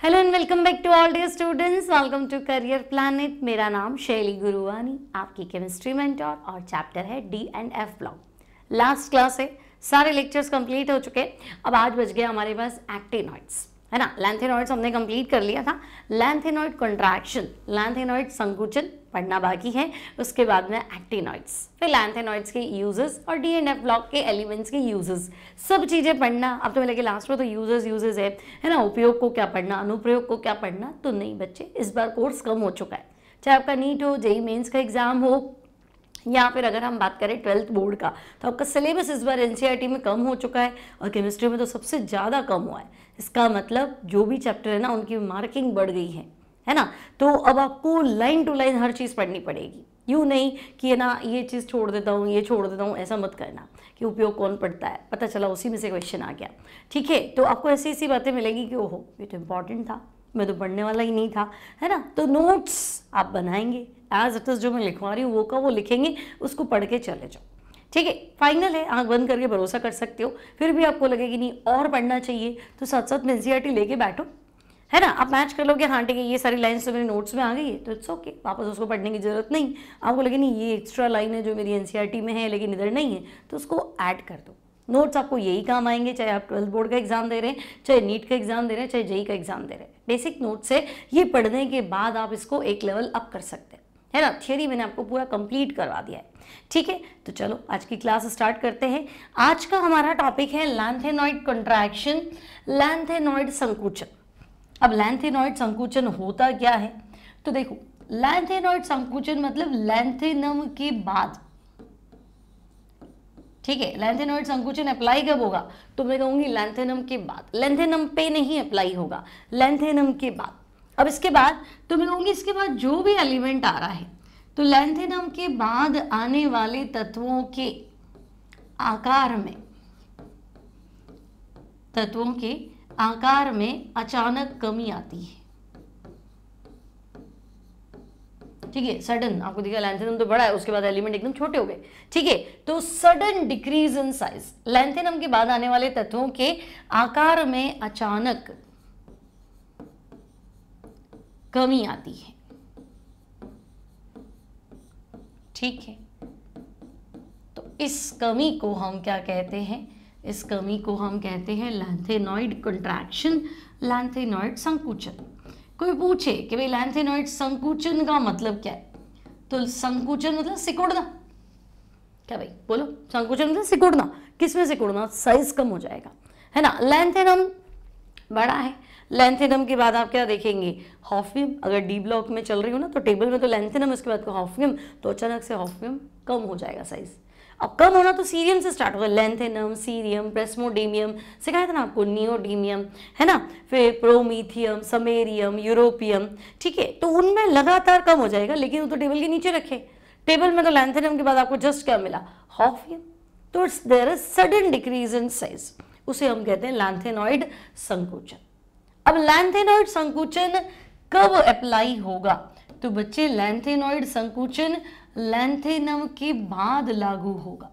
Hello and welcome back to all dear students, welcome to career planet. मेरा नाम शैली गुरुवानी, आपकी chemistry mentor, और chapter है D and F block. Last class है, सारे लेक्चर्स कंप्लीट हो चुके। अब आज बच गया हमारे पास एक्टिनॉइड्स, है ना। लैंथेनॉइड्स हमने कंप्लीट कर लिया था। लैंथेनॉइड कॉन्ट्रैक्शन, लैंथेनॉइड संकुचन पढ़ना बाकी है, उसके बाद में एक्टिनॉइड्स, फिर लैंथेनॉइड्स के यूजेस और डी एंड एफ ब्लॉक के एलिमेंट्स के यूजेस, सब चीज़ें पढ़ना। अब तो मिलेगी लास्ट में तो यूजेस है ना। उपयोग को क्या पढ़ना, अनुप्रयोग को क्या पढ़ना, तो नहीं बच्चे, इस बार कोर्स कम हो चुका है। चाहे आपका नीट हो, जेईई मेंस का एग्जाम हो, या फिर अगर हम बात करें 12th बोर्ड का, तो आपका सिलेबस इस बार एनसीईआरटी में कम हो चुका है और केमिस्ट्री में तो सबसे ज़्यादा कम हुआ है। इसका मतलब जो भी चैप्टर है ना, उनकी मार्किंग बढ़ गई है ना। तो अब आपको लाइन टू लाइन हर चीज़ पढ़नी पड़ेगी। यूँ नहीं कि है ना ये चीज़ छोड़ देता हूँ, ये छोड़ देता हूँ, ऐसा मत करना कि उपयोग कौन पढ़ता है, पता चला उसी में से क्वेश्चन आ गया। ठीक है, तो आपको ऐसी ऐसी बातें मिलेगी कि ओहो ये तो इम्पॉर्टेंट था, मैं तो पढ़ने वाला ही नहीं था, है ना। तो नोट्स आप बनाएंगे, एज इट इज़ जो मैं लिखवा रही हूँ वो का वो लिखेंगे, उसको पढ़ के चले जाओ। ठीक है, फाइनल है, आंख बंद करके भरोसा कर सकते हो। फिर भी आपको लगेगी नहीं और पढ़ना चाहिए, तो साथ साथ में एनसीईआरटी लेके बैठो, है ना। आप मैच कर लोगे, हाँ ठीक है ये सारी लाइन्स तो मेरे नोट्स में आ गई है, तो इट्स ओके, वापस उसको पढ़ने की जरूरत नहीं। आपको लगे नहीं ये एक्स्ट्रा लाइन है जो मेरी एनसीईआरटी में है लेकिन इधर नहीं है, तो उसको ऐड कर दो। नोट्स आपको यही काम आएंगे, चाहे आप 12th बोर्ड का एग्जाम दे रहे हैं, चाहे नीट का एग्जाम दे रहे हैं, चाहे जेईई का एग्जाम दे रहे हैं। बेसिक नोट्स से ये पढ़ने के बाद आप इसको एक लेवल अप कर सकते हैं, है ना। थियरी मैंने आपको पूरा कंप्लीट करवा दिया है। ठीक है, तो चलो आज की क्लास स्टार्ट करते हैं। आज का हमारा टॉपिक है लैंथेनॉइड कॉन्ट्रैक्शन, लैंथेनॉइड संकुचन। अब लैंथेनॉइड संकुचन होता क्या है, तो देखो, लैंथेनॉइड संकुचन मतलब लैंथेनम के बाद। ठीक है, लैंथेनॉइड संकुचन अप्लाई कब होगा, तो मैं कहूंगी लैंथेनम के बाद। लैंथेनम पे नहीं अप्लाई होगा, लैंथेनम के बाद। अब इसके बाद तो मैं कहूंगी इसके बाद जो भी एलिमेंट आ रहा है, तो लैंथेनम के बाद आने वाले तत्वों के आकार में, तत्वों के आकार में अचानक कमी आती है। ठीक है, सडन, आपको दिखा लैंथेनम तो बड़ा है, उसके बाद एलिमेंट एकदम छोटे हो गए। ठीक है, तो sudden decrease in size, lanthanum के बाद आने वाले तत्वों के आकार में अचानक कमी आती है। ठीक है, तो इस कमी को हम क्या कहते हैं, इस कमी को हम कहते हैं लैंथेनॉइड कॉन्ट्रैक्शन, लैंथेनॉइड संकुचन। कोई पूछे कि भाई लैंथेनॉइड संकुचन का मतलब क्या है, तो संकुचन मतलब सिकुड़ना। क्या भाई बोलो, संकुचन मतलब सिकुड़ना। किसमें सिकुड़ना, साइज कम हो जाएगा, है ना। लैंथेनम बड़ा है, लैंथेनम के बाद आप क्या देखेंगे, हॉफियम। अगर डी ब्लॉक में चल रही हो ना, तो टेबल में तो लैंथेनम, उसके बाद हॉफियम, तो अचानक से हॉफियम कम हो जाएगा साइज। अब कम होना तो सीरियम से स्टार्ट होगा, लैंथेनम, सीरियम, प्रेस्मोडेमियम, सिखाया था ना आपको, नियोडीमियम, है ना, फिर प्रोमीथियम, समेरियम, यूरोपियम। ठीक है, तो उनमें लगातार कम हो जाएगा, लेकिन वो तो टेबल के नीचे रखे। टेबल में तो लैंथेनम के बाद आपको जस्ट क्या मिला, हॉफियम। तो there is sudden decrease in size, उसे हम कहते हैं लैंथेनॉइड संकुचन। अब लैंथेनॉइड संकुचन कब अप्लाई होगा, तो बच्चे लैंथेनॉइड संकुचन लैंथेनम के बाद लागू होगा,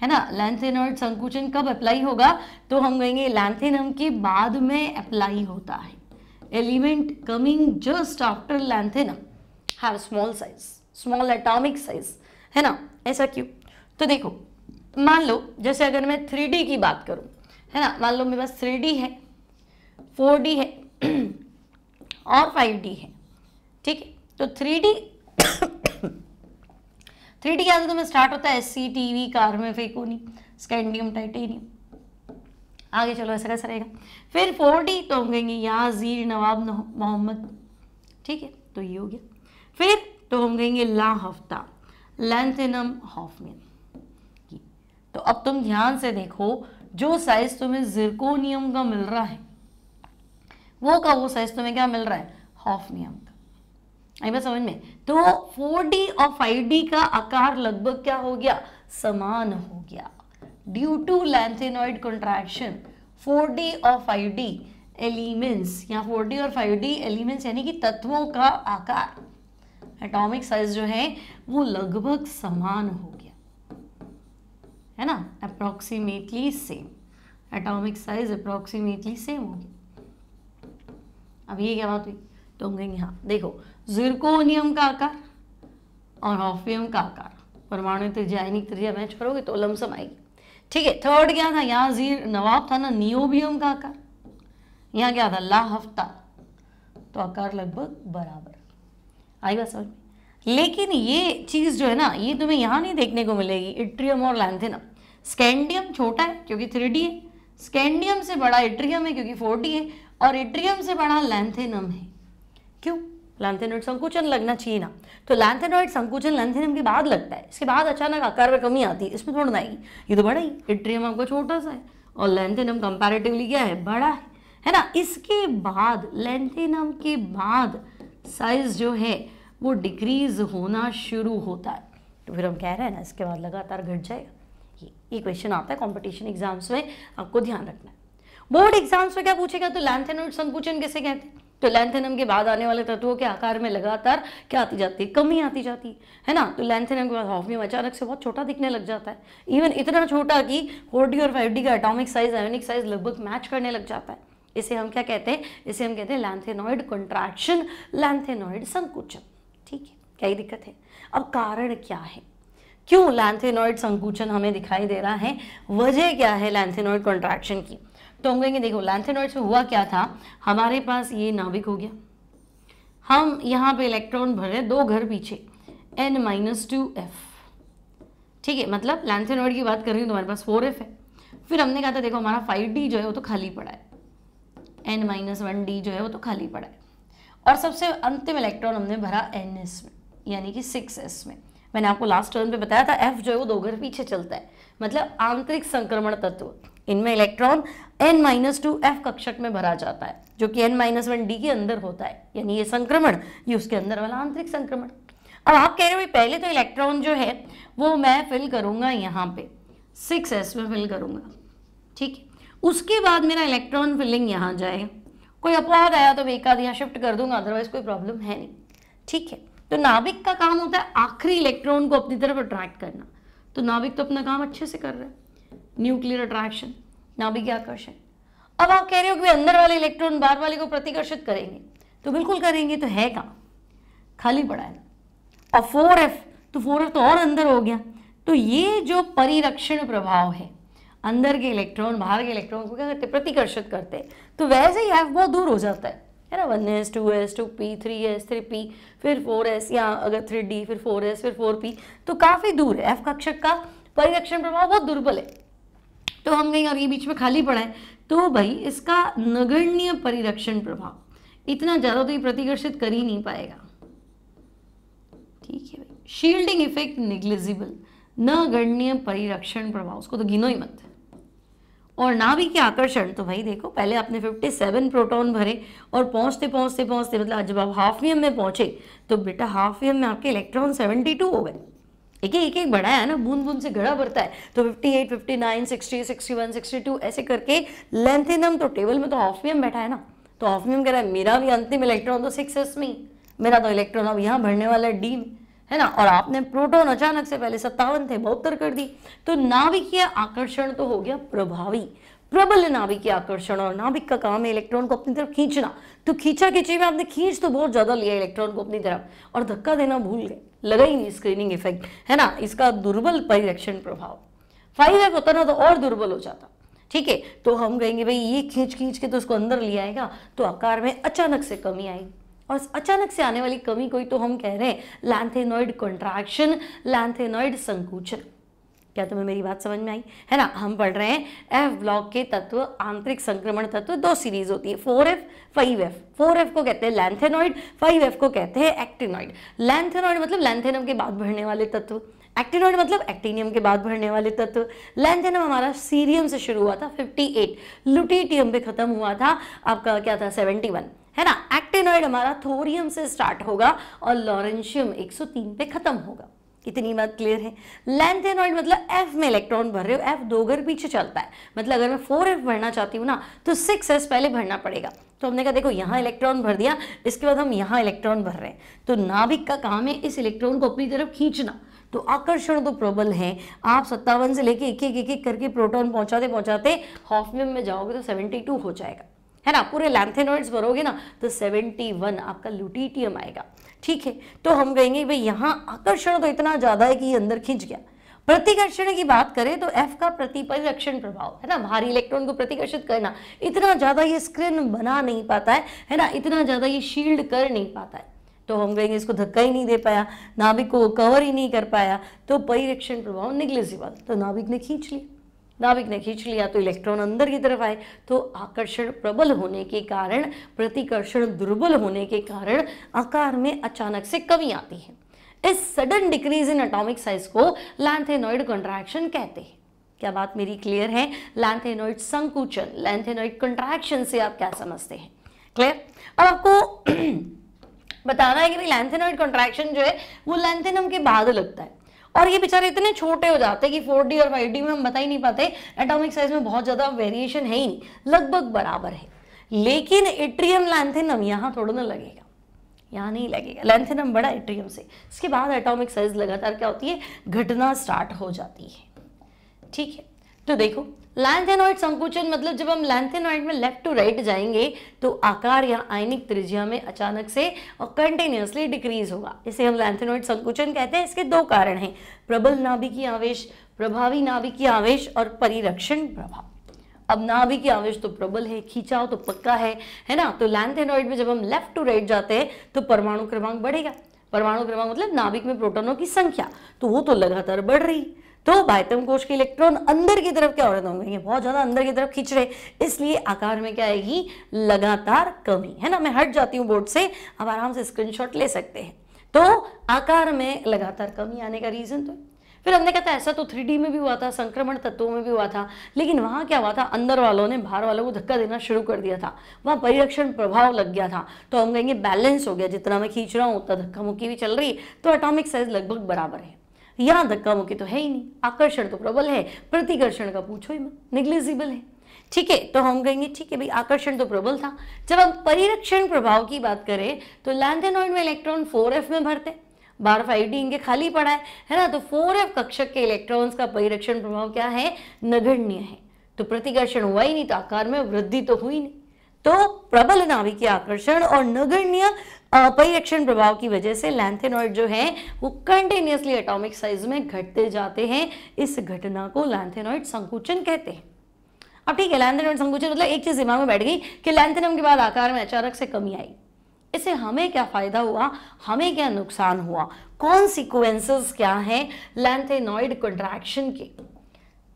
है ना। लैंथेनॉइड संकुचन कब अप्लाई होगा, तो हम कहेंगे लैंथेनम के बाद में अप्लाई होता है। Element coming just after lanthanum have small size, small atomic size, है ना। ऐसा क्यों, तो देखो, मान लो जैसे अगर मैं 3D की बात करूं, है ना, मान लो मेरे पास 3D है, 4D है और 5D है। ठीक है, तो 3D क्या तो में स्टार्ट होता है SCTV, कार्बन, फेकोनी, स्कैंडियम, टाइटेनियम। आगे चलो ऐसा कैसा रहेगा। फिर 4D तो हम कहेंगे याजीर, नवाब मोहम्मद। ठीक है, तो ये हो गया। फिर तो हम कहेंगे ला हफ्ता, लैंथेनम, हॉफनियम। तो अब तुम ध्यान से देखो, जो साइज तुम्हें जिरकोनियम का मिल रहा है, वो साइज तुम्हें क्या मिल रहा है, हॉफनियम का। आई बात समझ में। तो 4D और 5D का आकार लगभग क्या हो गया, समान हो गया, due to lanthanoid contraction. 4D और 5D एलिमेंट्स, या 4D और 5D एलिमेंट्स यानी कि तत्वों का आकार, एटॉमिक साइज जो है वो लगभग समान हो गया, है ना, approximately same. Atomic size approximately same हो गया। अब ये क्या बात हुई, तो हम कहेंगे हाँ देखो जिरकोनियम का आकार और हॉफियम का आकार, परमाणु त्रिज्या आयनिक त्रिज्या मैच करोगे तो लमसम आएगी। ठीक है, थर्ड क्या था, यहाँ जीर नवाब था ना, नियोबियम का आकार, यहाँ क्या था ला हफ्ता, तो आकार लगभग बराबर। आई बात समझ में। लेकिन ये चीज जो है ना ये तुम्हें यहाँ नहीं देखने को मिलेगी, इट्रियम और लैंथेनम। स्कैंडियम छोटा है क्योंकि 3D है, स्कैंडियम से बड़ा इट्रियम है क्योंकि 4D है, और इट्रियम से बड़ा लैंथेनम है। क्यों, लैंथेनॉइड संकुचन लगना चाहिए ना, तो लैंथेनॉइड संकुचन लैंथेनम के बाद लगता है, इसके बाद अचानक आकार में कमी आती है, इसमें थोड़ा ना आएगी, ये तो बड़ा ही, इट्रियम आपका छोटा सा है और लैंथेनम कंपैरेटिवली क्या है, बड़ा है ना। इसके बाद लैंथेनम के बाद साइज जो है वो डिक्रीज होना शुरू होता है, तो फिर हम कह रहे हैं ना इसके बाद लगातार घट जाएगा। ये क्वेश्चन आता है कॉम्पिटिशन एग्जाम्स में, आपको ध्यान रखना है। बोर्ड एग्जाम्स में क्या पूछेगा, तो लैंथेनॉइड संकुचन किसे कहते हैं, तो लैंथेनम के बाद आने वाले तत्वों के आकार में लगातार क्या आती जाती है, कमी आती जाती है ना। तो लैंथेनम के बाद हॉफियम अचानक से बहुत छोटा दिखने लग जाता है, इवन इतना छोटा कि 4D और 5D का एटॉमिक साइज आयोनिक साइज लगभग मैच करने लग जाता है। इसे हम क्या कहते हैं, इसे हम कहते हैं लैंथेनॉइड कंट्रैक्शन, लैंथेनॉइड संकुचन। ठीक है, क्या ही दिक्कत है। अब कारण क्या है, क्यों लैंथेनॉइड संकुचन हमें दिखाई दे रहा है, वजह क्या है लैंथेनॉइड कंट्रैक्शन की, तो हम कहेंगे देखो लैंथेनॉइड्स में हुआ क्या था, हमारे पास ये नाभिक हो गया, हम यहाँ पे इलेक्ट्रॉन भर रहे हैं 2 घर पीछे n-2f। ठीक है, मतलब लैंथेनॉइड की बात कर रही हूँ तो हमारे पास 4f है, फिर हमने कहा था देखो हमारा 5D जो है वो तो खाली पड़ा है, n-1d जो है वो तो खाली पड़ा है, और सबसे अंतिम इलेक्ट्रॉन हमने भरा ns में यानी कि 6s में। मैंने आपको लास्ट टर्म पे बताया था f जो है वो 2 घर पीछे चलता है, मतलब आंतरिक संक्रमण तत्व, इनमें इलेक्ट्रॉन n-2f कक्षक में भरा जाता है जो कि n-1d के अंदर होता है, यानी ये संक्रमण ये उसके अंदर वाला आंतरिक संक्रमण। अब आप कह रहे हो पहले तो इलेक्ट्रॉन जो है वो मैं फिल करूंगा यहाँ पे 6s में फिल करूंगा, ठीक है, उसके बाद मेरा इलेक्ट्रॉन फिलिंग यहाँ जाएगा, कोई अपवाद आया तो मैं एक आध यहाँ शिफ्ट कर दूंगा, अदरवाइज कोई प्रॉब्लम है नहीं। ठीक है, तो नाभिक का काम होता है आखिरी इलेक्ट्रॉन को अपनी तरफ अट्रैक्ट करना, तो नाभिक तो अपना काम अच्छे से कर रहा है, न्यूक्लियर अट्रैक्शन, नाभिकीय आकर्षण। अब आप कह रहे हो कि अंदर वाले इलेक्ट्रॉन बाहर वाले को प्रतिकर्षित करेंगे, तो बिल्कुल करेंगे, तो है कहाँ, खाली पड़ा है ना। और 4f, तो 4f तो और अंदर हो गया, तो ये जो परिरक्षण प्रभाव है, अंदर के इलेक्ट्रॉन बाहर के इलेक्ट्रॉन को क्या करते, प्रतिकर्षित करते हैं, तो वैसे ही f बहुत दूर हो जाता है ना, 1s 2s 2p 3s 3p फिर 4s, या अगर 3d फिर 4s फिर 4p, तो काफी दूर है, f कक्षक का परिरक्षण प्रभाव बहुत दुर्बल है। तो हम कहेंगे और ये बीच में खाली पड़ा है, तो भाई इसका नगण्य परिरक्षण प्रभाव, इतना ज्यादा तो ये प्रतिकर्षित कर ही नहीं पाएगा। ठीक है भाई, शील्डिंग इफेक्ट नेग्लिजिबल, नगण्य परिरक्षण प्रभाव, उसको तो गिनो ही मत। और नाभिकीय आकर्षण, तो भाई देखो पहले आपने 57 प्रोटॉन भरे और पहुंचते पहुंचते पहुंचते मतलब जब आप हाफियम में पहुंचे तो बेटा हाफियम में आपके इलेक्ट्रॉन 72 हो गए, एक बढ़ा है ना, बूंद बूंद से घड़ा भरता है, तो 58 59 60 61 62 ऐसे करके लैंथेनम तो टेबल में तो हाफियम बैठा है ना, तो हाफियम कह रहा है मेरा भी अंतिम इलेक्ट्रॉन तो 6s में ही, मेरा तो इलेक्ट्रॉन अब यहाँ भरने वाला है d में, है ना, और आपने प्रोटॉन अचानक से पहले 57 थे 72 कर दी, तो नाभिकीय आकर्षण तो हो गया प्रभावी, प्रबल नाभिकीय आकर्षण, और नाभिक का काम है इलेक्ट्रॉन को अपनी तरफ खींचना, तो खींचा खींची में आपने खींच तो बहुत ज्यादा लिया इलेक्ट्रॉन को अपनी तरफ और धक्का देना भूल गए, लगा ही नहीं स्क्रीनिंग इफेक्ट, है ना, इसका दुर्बल परिरक्षण प्रभाव। 5f होता ना तो और दुर्बल हो जाता। ठीक है, तो हम कहेंगे भाई ये खींच खींच के तो उसको अंदर ले आएगा, तो आकार में अचानक से कमी आएगी, और अचानक से आने वाली कमी कोई तो हम कह रहे हैं लैंथेनॉइड कंट्रैक्शन, लैंथेनॉइड संकुचन। क्या तुम्हें मेरी बात समझ में आई, है ना। हम पढ़ रहे हैं एफ ब्लॉक के तत्व, आंतरिक संक्रमण तत्व, 2 सीरीज होती है 4f 5f। 4f को कहते हैं लैंथेनॉइड, 5f को कहते हैं एक्टिनॉइड। लैंथेनॉइड मतलब लैंथेनम के बाद बढ़ने वाले तत्व, एक्टिनॉइड मतलब एक्टिनियम के बाद बढ़ने वाले तत्व। लैंथेनम हमारा सीरियम से शुरू हुआ था 58, लुटिटियम पे खत्म हुआ था आपका क्या था 71, है ना। एक्टिनॉइड हमारा थोरियम से स्टार्ट होगा और लॉरेंशियम 103 पे खत्म होगा। इतनी बात क्लियर है। लैंथेनॉइड मतलब f में इलेक्ट्रॉन भर रहे हो, f 2 घर पीछे चलता है, मतलब अगर मैं 4f भरना चाहती हूँ ना तो 6s पहले भरना पड़ेगा। तो हमने कहा देखो यहाँ इलेक्ट्रॉन भर दिया, इसके बाद हम यहाँ इलेक्ट्रॉन भर रहे हैं, तो नाभिक का काम है इस इलेक्ट्रॉन को अपनी तरफ खींचना, तो आकर्षण तो प्रबल है। आप 57 से लेके एक एक करके प्रोटॉन पहुंचाते पहुंचाते हॉफियम में जाओगे तो 72 हो जाएगा। है ना, पूरे लैंथेनॉइड्स भरोगे ना तो 71 आपका ल्यूटिटियम आएगा। ठीक है, तो हम कहेंगे भाई यहाँ आकर्षण तो इतना ज्यादा है कि ये अंदर खींच गया। प्रतिकर्षण की बात करें तो F का प्रतिपरिरक्षण प्रभाव, है ना, भारी इलेक्ट्रॉन को प्रतिकर्षित करना, इतना ज्यादा ये स्क्रीन बना नहीं पाता है ना, इतना ज्यादा ये शील्ड कर नहीं पाता है, तो हम कहेंगे इसको धक्का ही नहीं दे पाया, नाभिक को कवर ही नहीं कर पाया, तो परिरक्षण प्रभाव निग्लिजिबल, तो नाभिक ने खींच लिया, नाभिक ने खींच लिया तो इलेक्ट्रॉन अंदर की तरफ आए, तो आकर्षण प्रबल होने के कारण, प्रतिकर्षण दुर्बल होने के कारण आकार में अचानक से कमी आती है। इस sudden decrease in atomic size को लैंथेनॉइड कंट्रैक्शन कहते हैं। क्या बात मेरी क्लियर है? लैंथेनॉइड संकुचन, लैंथेनॉइड कंट्रैक्शन से आप क्या समझते हैं? क्लियर? अब आपको बताना है कि भाई लैंथेनॉइड कंट्रैक्शन जो है वो लैंथेनम के बाद लगता है, और ये बेचारे इतने छोटे हो जाते हैं कि 4D और 5D में हम बता ही नहीं पाते, एटॉमिक साइज में बहुत ज्यादा वेरिएशन है ही नहीं, लगभग बराबर है। लेकिन एट्रियम लैंथेनम यहाँ थोड़ा ना लगेगा, यहाँ नहीं लगेगा, लैंथेनम बड़ा एट्रियम से, इसके बाद एटॉमिक साइज लगातार क्या होती है, घटना स्टार्ट हो जाती है। ठीक है, तो देखो लैंथेनॉइड संकुचन मतलब जब हम लैंथेनॉइड में लेफ्ट टू राइट जाएंगे तो आकार या आयनिक त्रिज्या में अचानक से और कंटिन्यूअसली डिक्रीज होगा, इसे हम लैंथेनॉइड संकुचन कहते हैं। इसके दो कारण हैं, प्रबल नाभिकीय आवेश, प्रभावी नाभिकीय आवेश और परिरक्षण प्रभाव। अब नाभिकीय आवेश तो प्रबल है, खींचाव तो पक्का है ना, तो लैंथेनॉइड में जब हम लेफ्ट टू राइट जाते हैं तो परमाणु क्रमांक बढ़ेगा, परमाणु क्रमांक मतलब नाभिक में प्रोटॉनों की संख्या, तो वो तो लगातार बढ़ रही, तो बाह्यतम कोश के इलेक्ट्रॉन अंदर की तरफ क्या हो रहे होंगे, बहुत ज्यादा अंदर की तरफ खींच रहे, इसलिए आकार में क्या आएगी, लगातार कमी, है ना। मैं हट जाती हूँ बोर्ड से, आप आराम से स्क्रीनशॉट ले सकते हैं। तो आकार में लगातार कमी आने का रीजन तो फिर हमने कहा था ऐसा तो 3D में भी हुआ था, संक्रमण तत्वों में भी हुआ था, लेकिन वहां क्या हुआ था, अंदर वालों ने बाहर वालों को धक्का देना शुरू कर दिया था, वहां परिरक्षण प्रभाव लग गया था, तो हम कहेंगे बैलेंस हो गया, जितना मैं खींच रहा हूं उतना धक्का मुक्की भी चल रही है, तो एटॉमिक साइज लगभग बराबर है। यहाँ धक्का मुक्की तो है ही नहीं, आकर्षण तो प्रबल है, प्रतिकर्षण का पूछो ही मत, निग्लिजिबल है। ठीक है, तो हम कहेंगे ठीक है भाई आकर्षण तो प्रबल था। जब हम परिरक्षण प्रभाव की बात करें तो लैंथेनॉइड में इलेक्ट्रॉन 4f में भरते, 12 5D इनके खाली पड़ा है ना, तो 4f कक्षक के इलेक्ट्रॉन्स का परिरक्षण प्रभाव क्या है, नगण्य है, तो प्रतिकर्षण हुआ ही नहीं, तो आकार में वृद्धि तो हुई नहीं, तो प्रबल नाभिकीय आकर्षण और नगण्य परिरक्षण प्रभाव की वजह से लैंथेनॉइड जो है वो कंटिन्यूअसली एटॉमिक साइज में घटते जाते हैं, इस घटना को लैंथेनॉइड संकुचन कहते हैं। अब ठीक है, लैंथेनॉइड संकुचन मतलब एक चीज दिमाग में बैठ गई कि लैंथेनम के बाद आकार में अचानक से कमी आई, इससे हमें क्या फायदा हुआ, हमें क्या नुकसान हुआ, कॉन्सिक्वेंसेस क्या है लैंथेनॉइड कंट्रैक्शन के।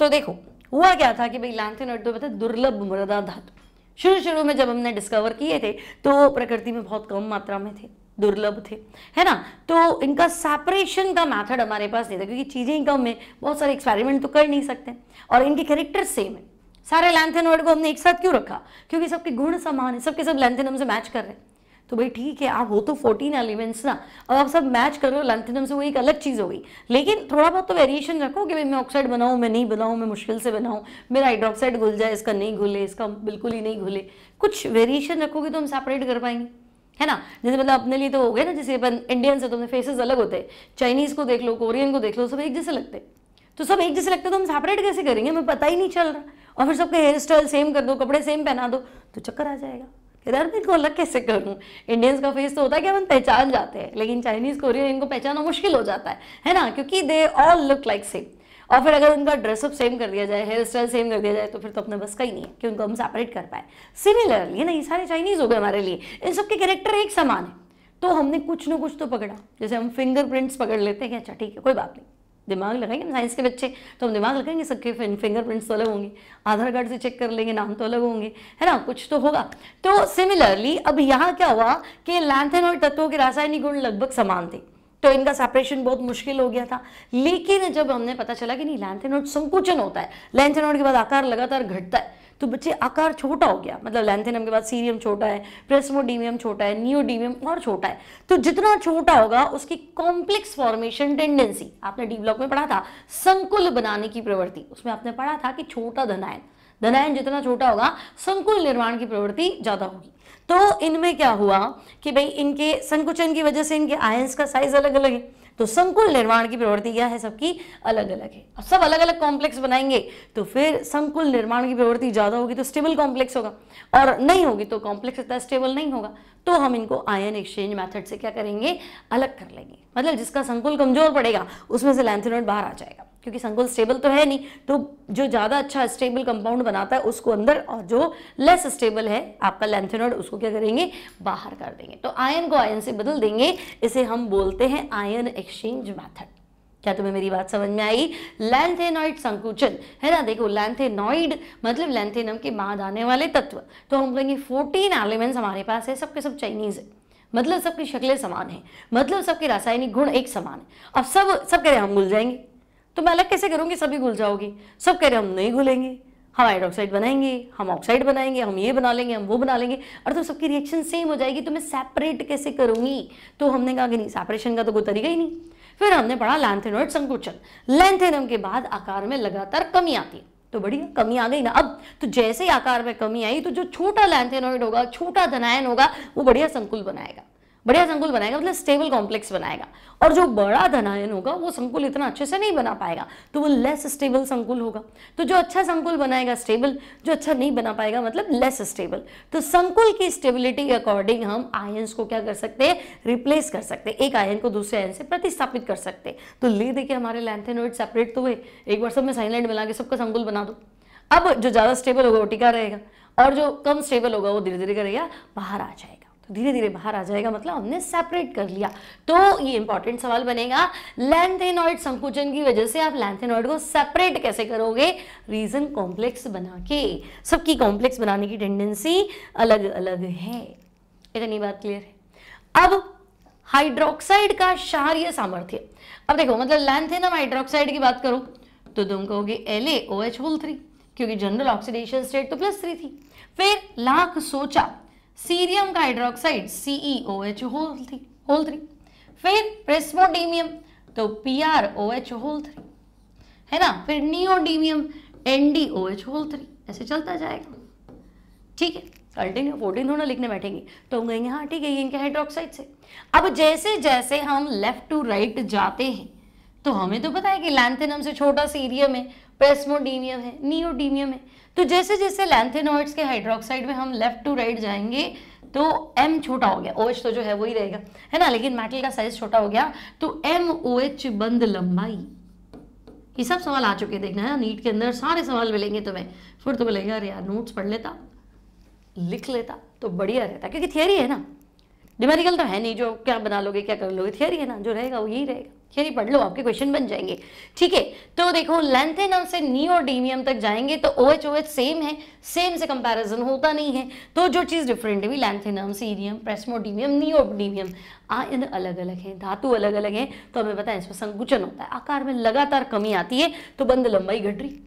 तो देखो हुआ क्या था कि भाई लैंथेनॉइड तो पता दुर्लभ मृदा धातु, शुरू में जब हमने डिस्कवर किए थे तो प्रकृति में बहुत कम मात्रा में थे, दुर्लभ थे, है ना, तो इनका सेपरेशन का मेथड हमारे पास नहीं था, क्योंकि चीजें कम है, बहुत सारे एक्सपेरिमेंट तो कर नहीं सकते, और इनके कैरेक्टर सेम है। सारे लैंथेनॉइड को हमने एक साथ क्यों रखा, क्योंकि सबके गुण समान है, सबके सब लैंथेनम से मैच कर रहे हैं, तो भाई ठीक है आप हो तो 14 एलिमेंट्स ना, अब आप सब मैच करो लैंथेनम से, वो एक अलग चीज़ हो गई, लेकिन थोड़ा बहुत तो वेरिएशन रखो कि भाई मैं ऑक्साइड बनाऊँ, मैं नहीं बनाऊँ, मैं मुश्किल से बनाऊँ, मेरा हाइड्रोक्साइड घुल जाए, इसका नहीं घुले, इसका बिल्कुल ही नहीं घुले, कुछ वेरिएशन रखोगे तो हम सेपरेट कर पाएंगे, है ना। जैसे मतलब अपने लिए तो हो गए ना, जैसे अपन इंडियंस है तो अपने फेसेस अलग होते हैं, चाइनीज़ को देख लो, कोरियन को देख लो, सब एक जैसे लगते, तो सब एक जैसे लगते तो हम सेपरेट कैसे करेंगे, हमें पता ही नहीं चल रहा, और फिर सबके हेयर स्टाइल सेम कर दो, कपड़े सेम पहना दो, तो चक्कर आ जाएगा, यार मैं इनको अलग कैसे करूं। इंडियंस का फेस तो होता है कि अपन पहचान जाते हैं, लेकिन चाइनीज कोरियन इनको पहचानना मुश्किल हो जाता है ना, क्योंकि they all look like same, और फिर अगर उनका ड्रेसअप सेम कर दिया जाए, हेयर स्टाइल सेम कर दिया जाए, तो फिर तो अपना बस का ही नहीं है कि उनको हम सेपरेट कर पाए। सिमिलरली ना ये सारे चाइनीज हो गए हमारे लिए, इन सबके कैरेक्टर एक समान है, तो हमने कुछ ना कुछ तो पकड़ा, जैसे हम फिंगरप्रिंट्स पकड़ लेते हैं कि अच्छा ठीक है कोई बात नहीं, दिमाग लगाएंगे साइंस के बच्चे, तो हम दिमाग लगाएंगे, सबके फिंगरप्रिंट्स तो अलग होंगे, आधार कार्ड से चेक कर लेंगे, नाम तो अलग होंगे, है ना, कुछ तो होगा। तो सिमिलरली अब यहाँ क्या हुआ कि लैंथेनॉइड तत्वों के रासायनिक गुण लगभग समान थे, तो इनका सेपरेशन बहुत मुश्किल हो गया था। लेकिन जब हमने पता चला कि नहीं लैंथेनॉइड संकुचन होता है, लैंथेनॉइड के बाद आकार लगातार घटता है, तो बच्चे आकार छोटा हो गया, मतलब लैंथेनम के बाद सीरियम छोटा है, प्रेस्मोडीमियम छोटा है, नियोडीमियम और छोटा है, तो जितना छोटा होगा उसकी कॉम्प्लेक्स फॉर्मेशन टेंडेंसी, आपने डी ब्लॉक में पढ़ा था संकुल बनाने की प्रवृत्ति, उसमें आपने पढ़ा था कि छोटा धनायन जितना छोटा होगा संकुल निर्माण की प्रवृत्ति ज्यादा होगी। तो इनमें क्या हुआ कि भाई इनके संकुचन की वजह से इनके आयंस का साइज अलग अलग है, तो संकुल निर्माण की प्रवृत्ति क्या है, सबकी अलग अलग है। अब सब अलग अलग कॉम्प्लेक्स बनाएंगे तो फिर संकुल निर्माण की प्रवृत्ति ज्यादा होगी तो स्टेबल कॉम्प्लेक्स होगा, और नहीं होगी तो कॉम्प्लेक्स इतना स्टेबल नहीं होगा। तो हम इनको आयन एक्सचेंज मेथड से क्या करेंगे, अलग कर लेंगे। मतलब जिसका संकुल कमजोर पड़ेगा उसमें से लैंथेनॉइड बाहर आ जाएगा, क्योंकि संकुल स्टेबल तो है नहीं, तो जो ज़्यादा अच्छा स्टेबल कंपाउंड बनाता है उसको अंदर, और जो लेस स्टेबल है आपका लैंथेनॉइड उसको क्या करेंगे, बाहर कर देंगे। तो आयन को आयन से बदल देंगे, इसे हम बोलते हैं आयन एक्सचेंज मेथड। क्या तुम्हें मेरी बात समझ में आई? लैंथेनॉइड संकुचन है ना, देखो लैंथेनॉइड मतलब लैंथेनम के बाद आने वाले तत्व। तो हम कहेंगे 14 एलिमेंट्स हमारे पास है, सबके सब चाइनीज है, मतलब सबकी शक्लें समान है, मतलब सबके रासायनिक गुण एक समान है। अब सब कह रहे हैं हम घुल जाएंगे, तो मैं अलग कैसे करूंगी, सभी घुल जाओगी। सब कह रहे हम नहीं घुलेंगे, हम हाइड्रोक्साइड बनाएंगे, हम ऑक्साइड बनाएंगे, हम ये बना लेंगे, हम वो बना लेंगे, और तो सबकी रिएक्शन सेम हो जाएगी, तो मैं सेपरेट कैसे करूंगी? तो हमने कहा कि नहीं, सेपरेशन का तो कोई तरीका ही नहीं। फिर हमने पढ़ा लैंथेनॉइड संकुचन। लैंथेनम के बाद आकार में लगातार कमी आती है, तो बढ़िया कमी आ गई ना। अब तो जैसे ही आकार में कमी आई तो जो छोटा लैंथेनॉइड होगा, छोटा धनायन होगा, वो बढ़िया संकुल बनाएगा। बढ़िया संकुल बनाएगा मतलब स्टेबल कॉम्प्लेक्स बनाएगा, और जो बड़ा धनायन होगा वो संकुल इतना अच्छे से नहीं बना पाएगा, तो वो लेस स्टेबल संकुल होगा। तो जो अच्छा संकुल बनाएगा स्टेबल, जो अच्छा नहीं बना पाएगा मतलब लेस स्टेबल। तो संकुल की स्टेबिलिटी के अकॉर्डिंग हम आयंस को क्या कर सकते हैं, रिप्लेस कर सकते हैं, एक आयन को दूसरे आयन से प्रतिस्थापित कर सकते हैं। तो ले देखिए हमारे लैंथेनॉइड सेपरेट तो हुए, एक बार सब में साइनाइड मिला के सबका संकुल बना दो। अब जो ज्यादा स्टेबल होगा वो टिका रहेगा, और जो कम स्टेबल होगा वो धीरे धीरे करेगा बाहर आ जाएगा। धीरे धीरे बाहर आ जाएगा मतलब हमने सेपरेट कर लिया। तो ये इंपॉर्टेंट सवाल बनेगा, लैंथेनॉइड संकुचन की वजह से आप लैंथेनॉइड को सेपरेट कैसे करोगे, रीजन कॉम्प्लेक्स बना के। सबकी कॉम्प्लेक्स बनाने की टेंडेंसी अलग अलग है, इतनी बात क्लियर है। अब हाइड्रोक्साइड का क्षारीय सामर्थ्य, अब देखो मतलब लैंथेनम हाइड्रोक्साइड की बात करो तो तुम कहोगे LaOH3, क्योंकि जनरल ऑक्सीडेशन स्टेट तो +3 थी। फिर लाख सोचा सीरियम का हाइड्रोक्साइड CeOH3, फिर प्रेस्मोडीमियम तो PrOH3 है ना, फिर नियोडीमियम NdOH3, ऐसे चलता जाएगा। ठीक है, कंटिन्यू 14 थोड़ा लिखने बैठेंगे तो हम कहेंगे हाँ ठीक है ये इनके हाइड्रोक्साइड से। अब जैसे जैसे हम लेफ्ट टू राइट जाते हैं तो हमें तो पता है कि लैंथेनम से छोटा सीरियम है, प्रेस्मोडीमियम है, नियोडीमियम है। तो जैसे जैसे लैंथेनॉइड्स के हाइड्रोक्साइड में हम लेफ्ट टू राइट जाएंगे तो M छोटा हो गया, OH तो जो है वही रहेगा है ना, लेकिन मेटल का साइज छोटा हो गया, तो MOH बंद लंबाई। ये सब सवाल आ चुके देखना है नीट के अंदर, सारे सवाल मिलेंगे तुम्हें। फिर तो बोलेगा अरे यार नोट्स पढ़ लेता, लिख लेता तो बढ़िया रहता, क्योंकि थियरी है ना, न्यूमेरिकल तो है नहीं जो क्या बना लोगे क्या कर लोगे, थियरी है ना, जो रहेगा वो यही रहेगा। थियरी पढ़ लो, आपके क्वेश्चन बन जाएंगे। ठीक है, तो देखो लैंथेनम से नियोडीमियम तक जाएंगे तो OH सेम है, सेम से कंपैरिजन होता नहीं है। तो जो चीज डिफरेंट है भी लैंथेनम, सीरियम, प्रेस्मोडीमियम, नियोडीमियम, आयन अलग अलग है, धातु अलग अलग है, तो हमें पता है इसमें संकुचन होता है, आकार में लगातार कमी आती है, तो बंद लंबाई घट रही।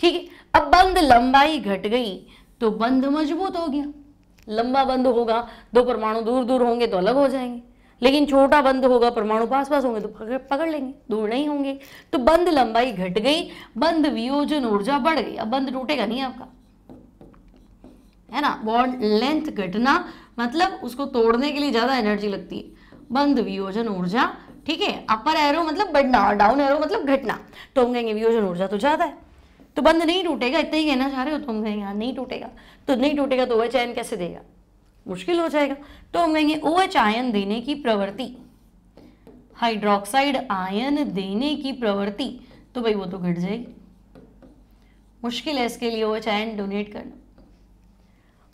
ठीक है, अब बंद लंबाई घट गई तो बंद मजबूत हो गया। लंबा बंद होगा, दो परमाणु दूर दूर होंगे तो अलग हो जाएंगे, लेकिन छोटा बंद होगा, परमाणु पास पास होंगे तो पकड़ लेंगे, दूर नहीं होंगे। तो बंद लंबाई घट गई, बंद वियोजन ऊर्जा बढ़ गई। अब बंद टूटेगा नहीं आपका, है ना, बॉन्ड लेंथ घटना मतलब उसको तोड़ने के लिए ज्यादा एनर्जी लगती है। बंद वियोजन ऊर्जा, ठीक है, अपर एरो मतलब बढ़ना और डाउन एरो मतलब घटना, तो हम कहेंगे वियोजन ऊर्जा तो ज्यादा है, तो बंद नहीं टूटेगा, इतना ही कहना चाह रहे हो, तो हम कहेंगे हाँ नहीं टूटेगा। तो नहीं टूटेगा तो OH आयन कैसे देगा, मुश्किल हो जाएगा। तो हम कहेंगे OH आयन देने की प्रवृत्ति, हाइड्रोक्साइड आयन देने की प्रवृत्ति, तो भाई वो तो घट जाएगी, मुश्किल है इसके लिए OH आयन डोनेट करना।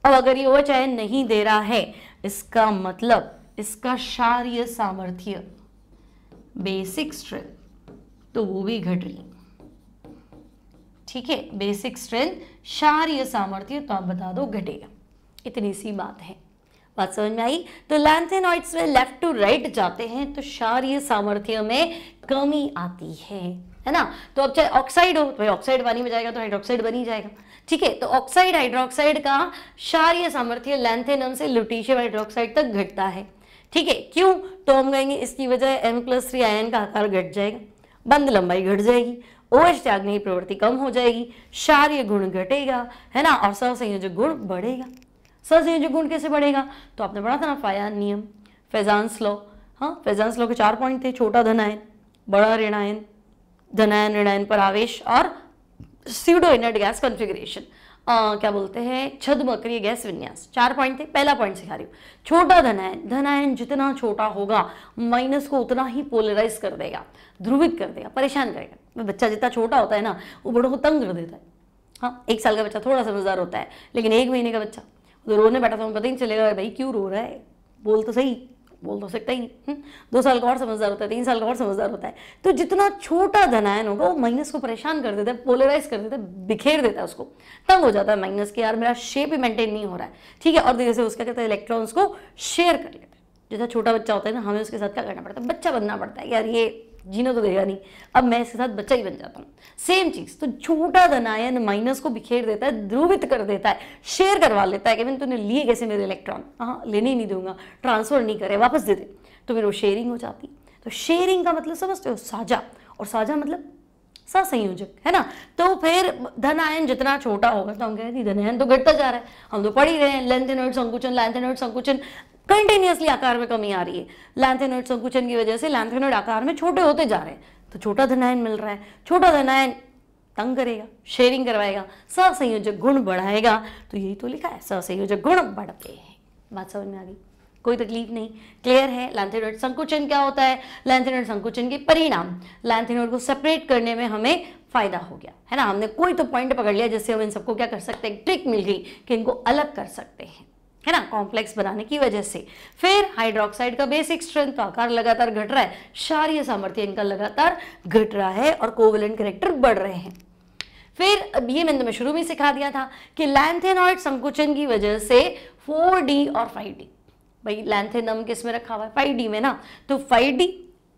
अब अगर ये OH आयन नहीं दे रहा है, इसका मतलब इसका क्षारीय सामर्थ्य, बेसिक स्ट्रेंथ, तो वो भी घट रही है। ठीक है, बेसिक स्ट्रेंथ, क्षारीय सामर्थ्य, तो आप बता दो घटेगा, इतनी सी बात है। बात समझ में आई? तो लैंथेनॉइड्स में लेफ्ट टू राइट जाते हैं तो क्षारीय सामर्थ्य में कमी आती है ना। तो अब चाहे ऑक्साइड हो तो भाई ऑक्साइड पानी में जाएगा तो हाइड्रोक्साइड बन ही जाएगा। ठीक है, तो ऑक्साइड हाइड्रोक्साइड का क्षारीय सामर्थ्य लैंथेनम से लुटीशियम हाइड्रोक्साइड तक घटता है। ठीक है, क्यों? तो हम कहेंगे इसकी वजह M+3 आयन का आकार घट जाएगा, बंद लंबाई घट जाएगी, OH त्यागने की प्रवृत्ति कम हो जाएगी, क्षारीय गुण घटेगा, है ना, और सहसंयोजक गुण बढ़ेगा। सहसंयोजक गुण कैसे बढ़ेगा? तो आपने पढ़ा था ना फायान नियम, फेजान्स लॉ, हाँ, फेजांस लॉ के 4 पॉइंट थे, छोटा धनायन, बड़ा ऋणायन, धनायन ऋणायन पर आवेश और स्यूडो इनर्ट गैस कॉन्फ़िगरेशन, क्या बोलते हैं, छद्मक्रिय गैस विन्यास। 4 पॉइंट थे। पहला पॉइंट सिखा रही हूँ, छोटा धनायन, धनायन जितना छोटा होगा माइनस को उतना ही पोलराइज कर देगा, ध्रुवित कर देगा, परेशान करेगा। बच्चा जितना छोटा होता है ना वो बड़ों को तंग कर देता है। हाँ, 1 साल का बच्चा थोड़ा समझदार होता है, लेकिन 1 महीने का बच्चा तो रोने बैठा था, पता ही नहीं चलेगा भाई क्यों रो रहा है, बोल तो सही, बोल तो सकता ही नहीं। 2 साल का और समझदार होता है, 3 साल का और समझदार होता है। तो जितना छोटा धनायन होगा वो माइनस को परेशान कर देता है, पोलराइज कर देता है, बिखेर देता है, उसको तंग हो जाता है माइनस के, यार मेरा शेप ही मेंटेन नहीं हो रहा है, ठीक है। और धीरे से उसका कहता है इलेक्ट्रॉन्स को शेयर कर लेता है। जितना छोटा बच्चा होता है ना, हमें उसके साथ क्या करना पड़ता है, बच्चा बनना पड़ता है, यार ये जीना तो देगा नहीं, अब मैं इसके साथ बच्चा ही बन जाता हूँ। सेम चीज, तो छोटा धनायन माइनस को बिखेर देता है, ध्रुवित कर देता है, शेयर करवा लेता है कि मैंने तूने लिए कैसे मेरे इलेक्ट्रॉन, हाँ लेने ही नहीं दूंगा, ट्रांसफर नहीं करे, वापस दे दे, तो फिर वो शेयरिंग हो जाती। तो शेयरिंग का मतलब समझते हो, साझा, और साझा मतलब सहसंयोजक, है ना। तो फिर धनायन जितना छोटा होगा, तो हम कहते हैं धनायन तो घटता जा रहा है, हम तो पढ़ ही रहे हैं, लैंथेनॉइड संकुचन, लैंथेनॉइड संकुचन, कंटिन्यूअसली आकार में कमी आ रही है। लैंथेनॉइड संकुचन की वजह से लैंथेनॉइड आकार में छोटे होते जा रहे हैं, तो छोटा धनायन मिल रहा है। छोटा धनायन तंग करेगा, शेयरिंग करवाएगा, सहसंयोजक गुण बढ़ाएगा, तो यही तो लिखा है, सहसंयोजक गुण बढ़ते हैं। बात समझ में आ गई, कोई तकलीफ नहीं, क्लियर है। लैंथेनॉइड संकुचन क्या होता है, लैंथेनॉइड संकुचन के परिणाम, लैंथेनॉइड को सेपरेट करने में हमें फायदा हो गया, है ना। हमने कोई तो पॉइंट पकड़ लिया जिससे हम इन सबको क्या कर सकते हैं, ट्रिक मिल गई कि इनको अलग कर सकते हैं, है ना, कॉम्प्लेक्स बनाने की वजह से। फिर हाइड्रोक्साइड का बेसिक स्ट्रेंथ, तो आकार लगातार घट रहा है, क्षारीय सामर्थ्य इनका लगातार घट रहा है और कोवेलेंट कैरेक्टर बढ़ रहे हैं। फिर अब ये मैंने तुम्हें शुरू में सिखा दिया था कि लैंथेनॉइड संकुचन की वजह से 4D और 5D, भाई लैंथेनम किस में रखा हुआ है, 5D में ना, तो 5D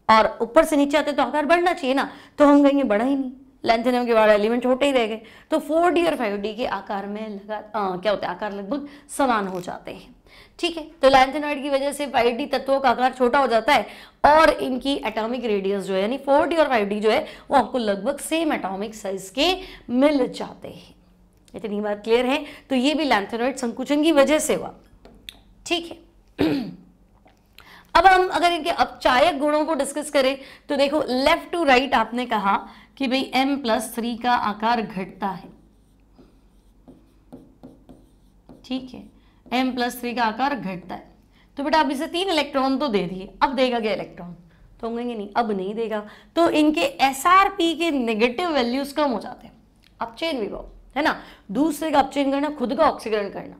और ऊपर से नीचे आते तो आकार बढ़ना चाहिए ना, तो हम कहेंगे बढ़ा ही नहीं, लैंथेनम के वाले एलिमेंट छोटे ही रह गए, तो 4D और 5D के आकार में क्या होता है, आकार लगभग समान हो जाते हैं, ठीक है। तो लैंथेनॉइड की वजह से 5D तत्वों का आकार छोटा हो जाता है और इनकी एटॉमिक रेडियस जो है, यानी 4D और 5D जो है वो आपको लगभग सेम एटॉमिक साइज के मिल जाते हैं। इतनी बात क्लियर है। तो ये भी लैंथेनॉइड संकुचन की वजह से हुआ, ठीक है। अब हम अगर इनके अपचायक गुणों को डिस्कस करें तो देखो, लेफ्ट टू राइट आपने कहा कि भाई M+3 का आकार घटता है, ठीक है, M+3 का आकार घटता है, तो बेटा अब इसे 3 इलेक्ट्रॉन तो दे दिए, अब देगा क्या इलेक्ट्रॉन, तो हम कहेंगे नहीं अब नहीं देगा, तो इनके SRP के नेगेटिव वैल्यूज कम हो जाते हैं। अपचयन विभव, है ना, दूसरे का अपचयन करना, खुद का ऑक्सीकरण करना,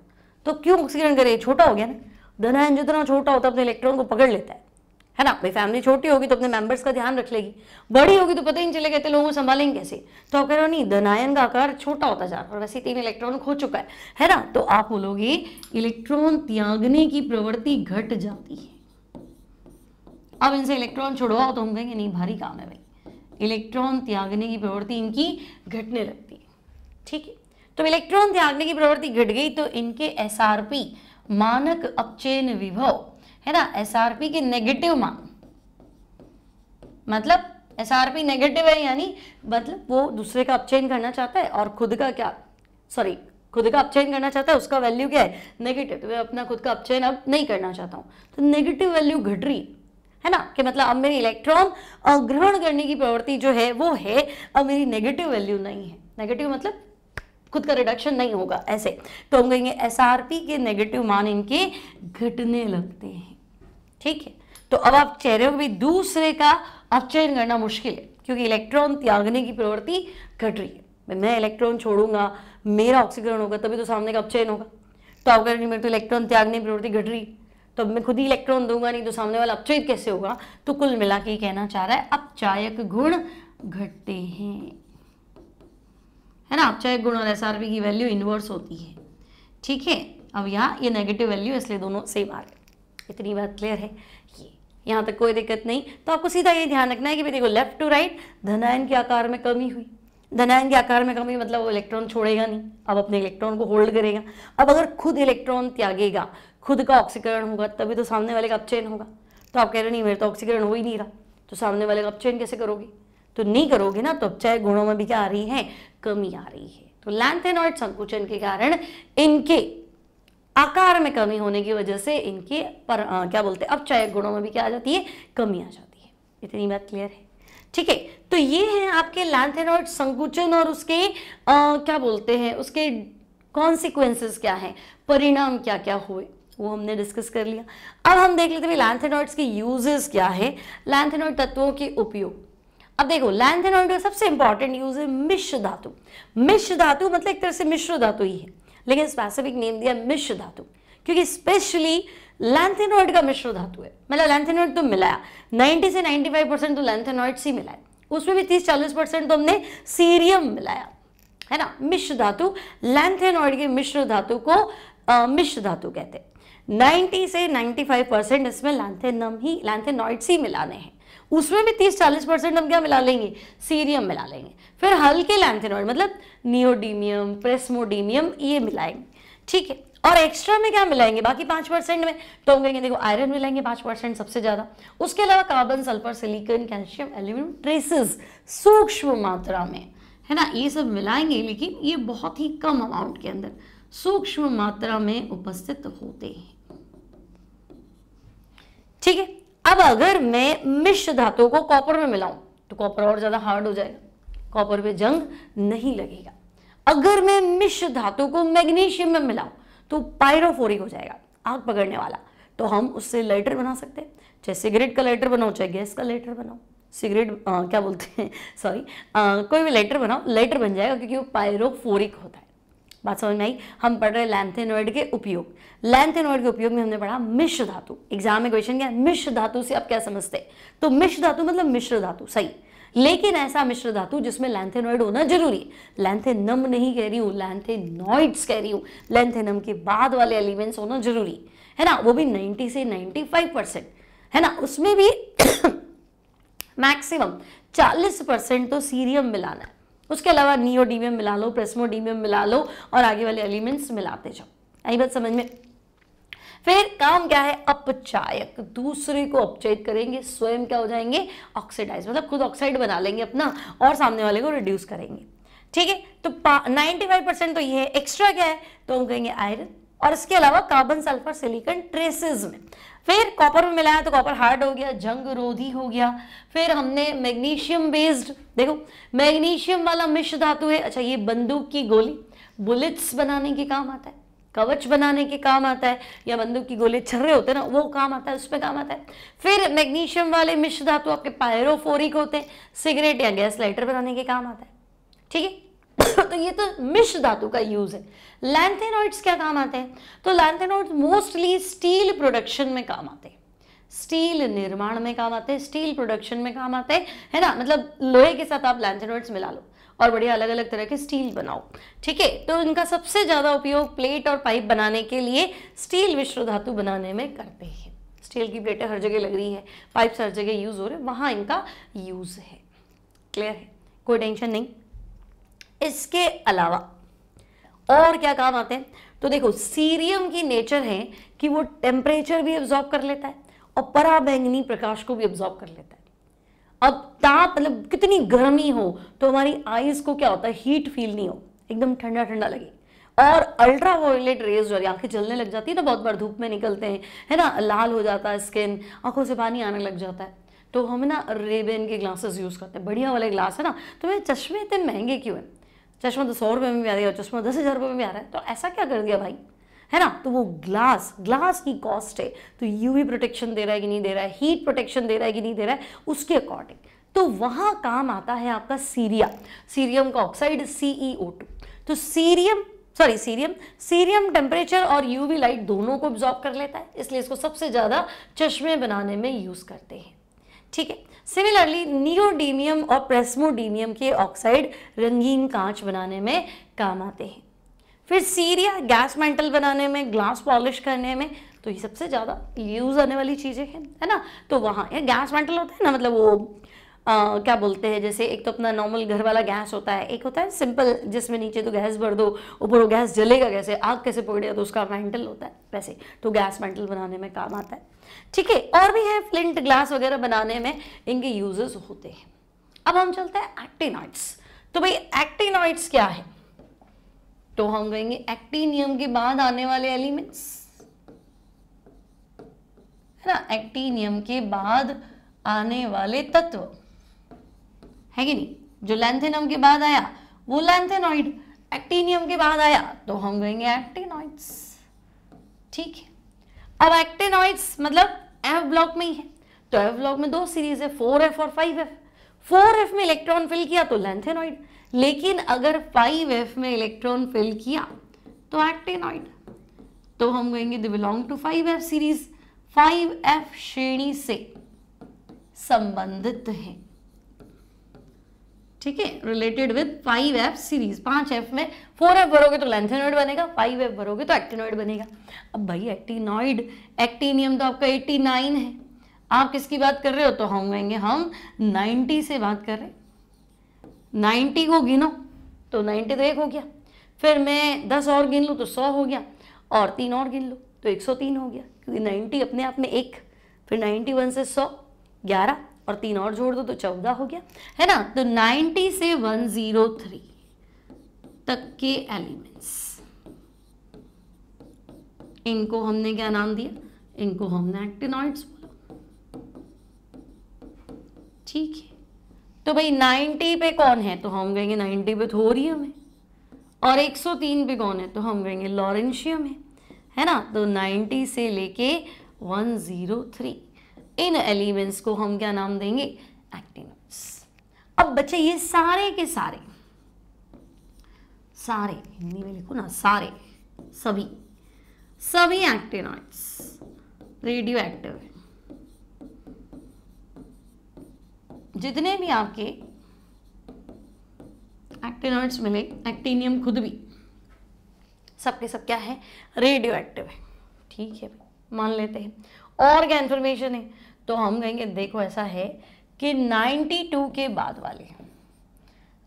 तो क्यों ऑक्सीकरण करे, छोटा हो गया ना, धनायन जितना छोटा होता है अपने इलेक्ट्रॉन को पकड़ लेता है ना। भाई फैमिली छोटी होगी तो अपने मेंबर्स का ध्यान रख लेगी, बड़ी होगी तो पता ही नहीं चलेगा इतने लोगों को संभालेंगे कैसे, तो आप कह रहे हो नहीं धनायन का आकार छोटा होता जा रहा है और वैसे 3 इलेक्ट्रॉन खो चुका है ना, तो आप बोलोगे इलेक्ट्रॉन त्यागने की प्रवृत्ति घट जाती है। अब इनसे इलेक्ट्रॉन छुड़वाओ तो हम कहेंगे नहीं भारी काम है भाई, इलेक्ट्रॉन त्यागने की प्रवृत्ति इनकी घटने लगती है, ठीक है। तो इलेक्ट्रॉन त्यागने की प्रवृत्ति घट गई तो इनके SRP मानक अपचयन विभव, है ना, SRP के नेगेटिव मान, मतलब SRP नेगेटिव है, यानी मतलब वो दूसरे का अपचयन करना चाहता है और खुद का क्या, सॉरी खुद का अपचयन करना चाहता है, उसका वैल्यू क्या है, नेगेटिव, तो मैं अपना खुद का अपचयन अब नहीं करना चाहता हूँ, तो नेगेटिव वैल्यू घट रही है ना, कि मतलब अब मेरी इलेक्ट्रॉन ग्रहण करने की प्रवृत्ति जो है वो है, अब मेरी नेगेटिव वैल्यू नहीं है, नेगेटिव मतलब खुद का रिडक्शन नहीं होगा ऐसे, तो हम कहेंगे SRP के नेगेटिव मान इनके घटने लगते हैं, ठीक है। तो अब आप कह रहे हो कि दूसरे का अपचयन करना मुश्किल है क्योंकि इलेक्ट्रॉन त्यागने की प्रवृत्ति घट रही है, मैं इलेक्ट्रॉन छोड़ूंगा, मेरा ऑक्सीकरण होगा तभी तो सामने का अपचयन होगा, तो आप कह रहे मेरे तो इलेक्ट्रॉन त्यागने की प्रवृत्ति घट रही, तो अब मैं खुद ही इलेक्ट्रॉन दूंगा नहीं तो सामने वाला अपचयित कैसे होगा, तो कुल मिला के कहना चाह रहा है अपचायक गुण घटते हैं, है ना, अपचायक गुण और SRP की वैल्यू इनवर्स होती है, ठीक है। अब यहाँ ये नेगेटिव वैल्यू इसलिए दोनों सेम आ गए, इतनी बात क्लियर है, ये यहाँ तक कोई दिक्कत नहीं। तो आपको सीधा ये ध्यान रखना है कि भाई देखो लेफ्ट टू राइट धनायन के आकार में कमी हुई, धनायन के आकार में कमी मतलब वो इलेक्ट्रॉन छोड़ेगा नहीं, अब अपने इलेक्ट्रॉन को होल्ड करेगा, अब अगर खुद इलेक्ट्रॉन त्यागेगा, खुद का ऑक्सीकरण होगा तभी तो सामने वाले का अपचयन होगा, तो आप कह रहे नहीं मेरे तो ऑक्सीकरण हो ही नहीं रहा, तो सामने वाले का अपचयन कैसे करोगे, तो नहीं करोगे ना, तो अपचायक गुणों में भी क्या आ रही है, कमी आ रही है। तो लैंथेनॉइड संकुचन के कारण इनके आकार में कमी होने की वजह से इनके क्या बोलते हैं अपचायक गुणों में भी क्या आ जाती है, कमी आ जाती है। इतनी बात क्लियर है, ठीक है। तो ये है आपके लैंथेनॉइड संकुचन और उसके क्या बोलते हैं उसके कॉन्सिक्वेंसेस क्या है, परिणाम क्या क्या हुए, वो हमने डिस्कस कर लिया। अब हम देख लेते हैं लैंथेनॉइड्स के यूजेस क्या है, लैंथेनॉइड तत्वों के उपयोग। अब देखो लैंथेनॉइड का सबसे इंपॉर्टेंट यूज है मिश्र धातु। मिश्र धातु मतलब एक तरह से मिश्र धातु ही है, लेकिन स्पेसिफिक नेम दिया मिश्र धातु क्योंकि स्पेशली लैंथेनॉइड का मिश्र धातु है। मतलब लैंथेनॉइड तो मिलाया 90 से 95% तो लैंथेनॉइड ही मिलाया, उसमें भी 30-40% तो हमने सीरियम मिलाया, है ना। मिश्र धातु, लैंथेनॉइड के मिश्र धातु को मिश्र धातु कहते हैं। 90 से 95% इसमें लैंथेनॉइड्स ही मिलाने हैं, उसमें भी 30-40% हम क्या मिला लेंगे, सीरियम मिला लेंगे। फिर हल्के लैंथेनॉइड मतलब नियोडीमियम, प्रेस्मोडीमियम ये मिलाएंगे, ठीक है। और एक्स्ट्रा में क्या मिलाएंगे बाकी 5% में, तो हम कहेंगे देखो आयरन मिलाएंगे 5% सबसे ज्यादा, उसके अलावा carbon, sulphur, silicon, calcium, aluminium traces सूक्ष्म मात्रा में, है ना, ये सब मिलाएंगे, लेकिन ये बहुत ही कम अमाउंट के अंदर सूक्ष्म मात्रा में उपस्थित होते हैं, ठीक है। अब अगर मैं मिश्र धातु को कॉपर में मिलाऊं तो कॉपर और ज्यादा हार्ड हो जाएगा, कॉपर पे जंग नहीं लगेगा। अगर मैं मिश्र धातु को मैग्नीशियम में मिलाऊं तो पायरोफोरिक हो जाएगा, आग पकड़ने वाला, तो हम उससे लाइटर बना सकते हैं, चाहे सिगरेट का लाइटर बनाओ चाहे गैस का लाइटर बनाओ, सिगरेट क्या बोलते हैं सॉरी कोई भी लाइटर बनाओ, लाइटर बन जाएगा क्योंकि वो पायरोफोरिक होता है। बात समझ में आई। हम पढ़ रहे हैं लैंथेनॉइड के उपयोग। लैंथेनॉइड के उपयोग में हमने पढ़ा मिश्र धातु। एग्जाम में क्वेश्चन क्या है, मिश्र धातु से आप क्या समझते हैं, तो मिश्र धातु मतलब मिश्र धातु, सही, लेकिन ऐसा मिश्र धातु जिसमें लैंथेनॉइड होना जरूरी है। लैंथेनम नहीं कह रही हूँ, लैंथेनॉइड्स कह रही हूँ, लैंथेनम के बाद वाले एलिमेंट्स होना जरूरी है ना, वो भी 90 से 95%, है ना, उसमें भी मैक्सिमम 40% तो सीरियम मिलाना है, उसके अलावा नियोडीमियम मिला लो, प्रेस्मोडीमियम मिला लो और आगे वाले एलिमेंट्स मिलाते जाओ। आई बात समझ में। फिर काम क्या है, अपचायक, दूसरे को अपचयित करेंगे, स्वयं क्या हो जाएंगे, ऑक्सीडाइज, मतलब खुद ऑक्साइड बना लेंगे अपना और सामने वाले को रिड्यूस करेंगे, ठीक है। तो 95% तो ये है, एक्स्ट्रा क्या है तो हम कहेंगे आयरन, और इसके अलावा कार्बन, सल्फर, सिलिकॉन ट्रेसेस में। फिर कॉपर में मिलाया तो कॉपर हार्ड हो गया, जंग रोधी हो गया। फिर हमने मैग्नीशियम बेस्ड, देखो मैग्नीशियम वाला मिश्र धातु है, अच्छा ये बंदूक की गोली, बुलेट्स बनाने के काम आता है, कवच बनाने के काम आता है, या बंदूक की गोली छर्रे होते हैं ना वो काम आता है, उसमें काम आता है। फिर मैग्नीशियम वाले मिश्र धातु आपके पायरोफोरिक होते हैं, सिगरेट या गैस लाइटर बनाने के काम आता है, ठीक है। तो ये तो मिश्र धातु का यूज है। लैंथेनॉइड्स क्या काम आते हैं, तो लैंथेनॉइड्स मोस्टली स्टील प्रोडक्शन में काम आते हैं, स्टील निर्माण में काम आते हैं, स्टील प्रोडक्शन में काम आते हैं, है ना, मतलब लोहे के साथ आप लैंथेनॉइड्स मिला लो और बढ़िया अलग अलग तरह के स्टील बनाओ, ठीक है। तो इनका सबसे ज्यादा उपयोग प्लेट और पाइप बनाने के लिए स्टील मिश्र धातु बनाने में करते हैं। स्टील की प्लेटें हर जगह लग रही है, पाइप्स हर जगह यूज हो रहे हैं, वहां इनका यूज है, क्लियर है, कोई टेंशन नहीं। इसके अलावा और क्या काम आते हैं, तो देखो सीरियम की नेचर है कि वो टेम्परेचर भी एब्जॉर्ब कर लेता है और पराबैंगनी प्रकाश को भी एब्जॉर्ब कर लेता है। अब ताप मतलब कितनी गर्मी हो तो हमारी आईज को क्या होता है, हीट फील नहीं हो, एकदम ठंडा ठंडा लगे। और अल्ट्रावायोलेट रेज जो आंखें जलने लग जाती है ना, बहुत बार धूप में निकलते हैं, है ना, लाल हो जाता है स्किन, आंखों से पानी आने लग जाता है, तो हम ना रेबेन के ग्लासेस यूज करते हैं, बढ़िया वाले ग्लास है ना। तो मेरे चश्मे इतने महंगे क्यों है, चश्मा तो 100 रुपये में भी आ रहा है, चश्मा 10,000 रुपये में भी आ रहा है, तो ऐसा क्या कर दिया भाई, है ना। तो वो ग्लास की कॉस्ट है, तो यूवी प्रोटेक्शन दे रहा है कि नहीं दे रहा है, हीट प्रोटेक्शन दे रहा है कि नहीं दे रहा है, उसके अकॉर्डिंग तो वहां काम आता है आपका सीरियम का ऑक्साइड CeO2। तो सीरियम टेम्परेचर और यूवी लाइट दोनों को एब्जॉर्ब कर लेता है, इसलिए इसको सबसे ज्यादा चश्मे बनाने में यूज करते हैं, ठीक है। सिमिलरली नियोडीमियम और प्रेस्मोडीमियम के ऑक्साइड रंगीन कांच बनाने में काम आते हैं। फिर सीरिया गैस मेटल बनाने में, ग्लास पॉलिश करने में, तो ये सबसे ज्यादा यूज आने वाली चीजें हैं, है ना। तो वहाँ ये गैस मेटल होता है ना, मतलब वो क्या बोलते हैं, जैसे एक तो अपना नॉर्मल घर वाला गैस होता है, एक होता है सिंपल जिसमें नीचे तो गैस भर दो, ऊपर वो गैस जलेगा कैसे, आग कैसे पकड़ेगा, तो उसका मेटल होता है, वैसे तो गैस मेटल बनाने में काम आता है, ठीक है। और भी है फ्लिंट ग्लास वगैरह बनाने में इनके यूजेस होते हैं। अब हम चलते हैं एक्टिनॉइड्स। तो भाई एक्टिनॉइड्स क्या है, तो हम कहेंगे एक्टिनियम के बाद आने वाले एलिमेंट्स, है ना, एक्टिनियम के बाद आने वाले तत्व है कि नहीं। जो लैंथेनम के बाद आया वो लैंथेनॉइड, एक्टिनियम के बाद आया तो हम कहेंगे एक्टिनॉइड्स। ठीक है, अब एक्टिनॉइड्स मतलब एफ ब्लॉक में ही है, तो एफ ब्लॉक में दो सीरीज है, 4f और 5f। 4f में इलेक्ट्रॉन फिल किया तो लैंथेनॉइड, लेकिन अगर 5f में इलेक्ट्रॉन फिल किया तो एक्टिनॉइड, तो हम कहेंगे they belong to 5f series, 5f श्रेणी से संबंधित है। ठीक है, related with 5f series. 5f में 4f भरोगे तो लैंथेनॉइड बनेगा, 5f भरोगे तो एक्टिनॉइड बनेगा। अब भाई एक्टिनॉइड, एक्टिनियम तो आपका 89 है, आप किसकी बात कर रहे हो, तो हम कहेंगे हम 90 से बात कर रहे हैं। 90 को गिनो तो 90 तो 1 हो गया, फिर मैं 10 और गिन लूँ तो 100 हो गया, और 3 और गिन लूँ तो 103 हो गया, क्योंकि 90 अपने आप में 1, फिर 91 से 100 11 और 3 और जोड़ दो तो 14 हो गया, है ना। तो 90 से 103 तक के एलिमेंट्स, इनको हमने क्या नाम दिया, इनको हमने एक्टिनॉइड्स बोला। ठीक है, तो भाई 90 पे कौन है, तो हम कहेंगे 90 पे थोरियम है, और 103 पे कौन है, तो हम कहेंगे लॉरेंशियम है ना। तो 90 से लेके 103 इन एलिमेंट्स को हम क्या नाम देंगे, एक्टिनॉइड्स। अब बच्चे ये सारे के सारे, सारे हिंदी में लिखो ना, सारे सभी एक्टिनॉइड्स रेडियो एक्टिव है। जितने भी आपके एक्टिनॉइड्स मिले, एक्टिनियम खुद भी, सबके सब क्या है, रेडियो एक्टिव है। ठीक है, मान लेते हैं। और क्या इन्फॉर्मेशन है, तो हम कहेंगे देखो ऐसा है कि 92 के बाद वाले,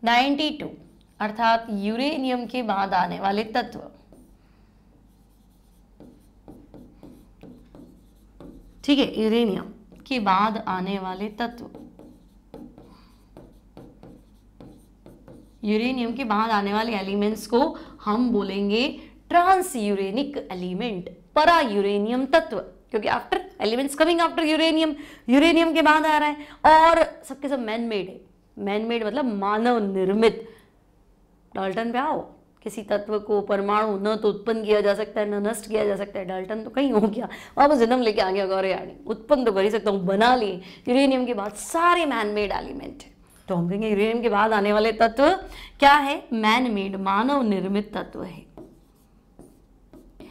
92 अर्थात यूरेनियम के बाद आने वाले तत्व, ठीक है, यूरेनियम के बाद आने वाले तत्व, यूरेनियम के बाद आने वाले एलिमेंट्स को हम बोलेंगे ट्रांस यूरेनिक एलिमेंट, परा यूरेनियम तत्व, क्योंकि after elements coming after uranium, uranium के बाद आ रहा है, और सबके सब मैन मेड है। मैन मेड मतलब मानव निर्मित। डाल्टन पे आओ, किसी तत्व को परमाणु न तो उत्पन्न किया जा सकता है न नष्ट किया जा सकता है, डाल्टन तो कहीं हो गया, वापस जन्म लेके आ गया गौरयानी, उत्पन्न तो कर ही सकता हूँ, बना लिए। यूरेनियम के बाद सारे मैन मेड एलिमेंट है, तो हम कहेंगे यूरेनियम के बाद आने वाले तत्व क्या है, मैन मेड, मानव निर्मित तत्व है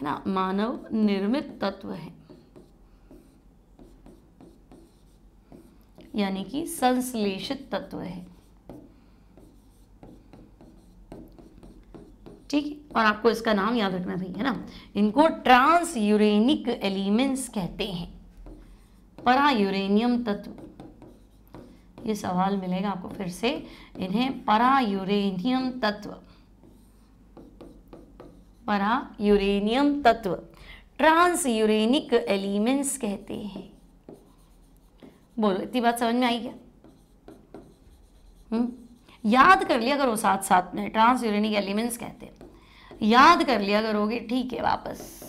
ना, मानव निर्मित तत्व है, यानी कि संश्लेषित तत्व है। ठीक है, और आपको इसका नाम याद रखना भाई, है ना, इनको ट्रांस यूरेनिक एलिमेंट्स कहते हैं, परा यूरेनियम तत्व। ये सवाल मिलेगा आपको फिर से, इन्हें परा यूरेनियम तत्व, परा यूरेनियम तत्व, ट्रांस यूरेनिक एलिमेंट्स कहते हैं। बोलो, इतनी बात समझ में आई क्या? याद कर लिया करो साथ साथ में, ट्रांस यूरेनिक एलिमेंट्स कहते हैं, याद कर लिया करोगे। ठीक है, वापस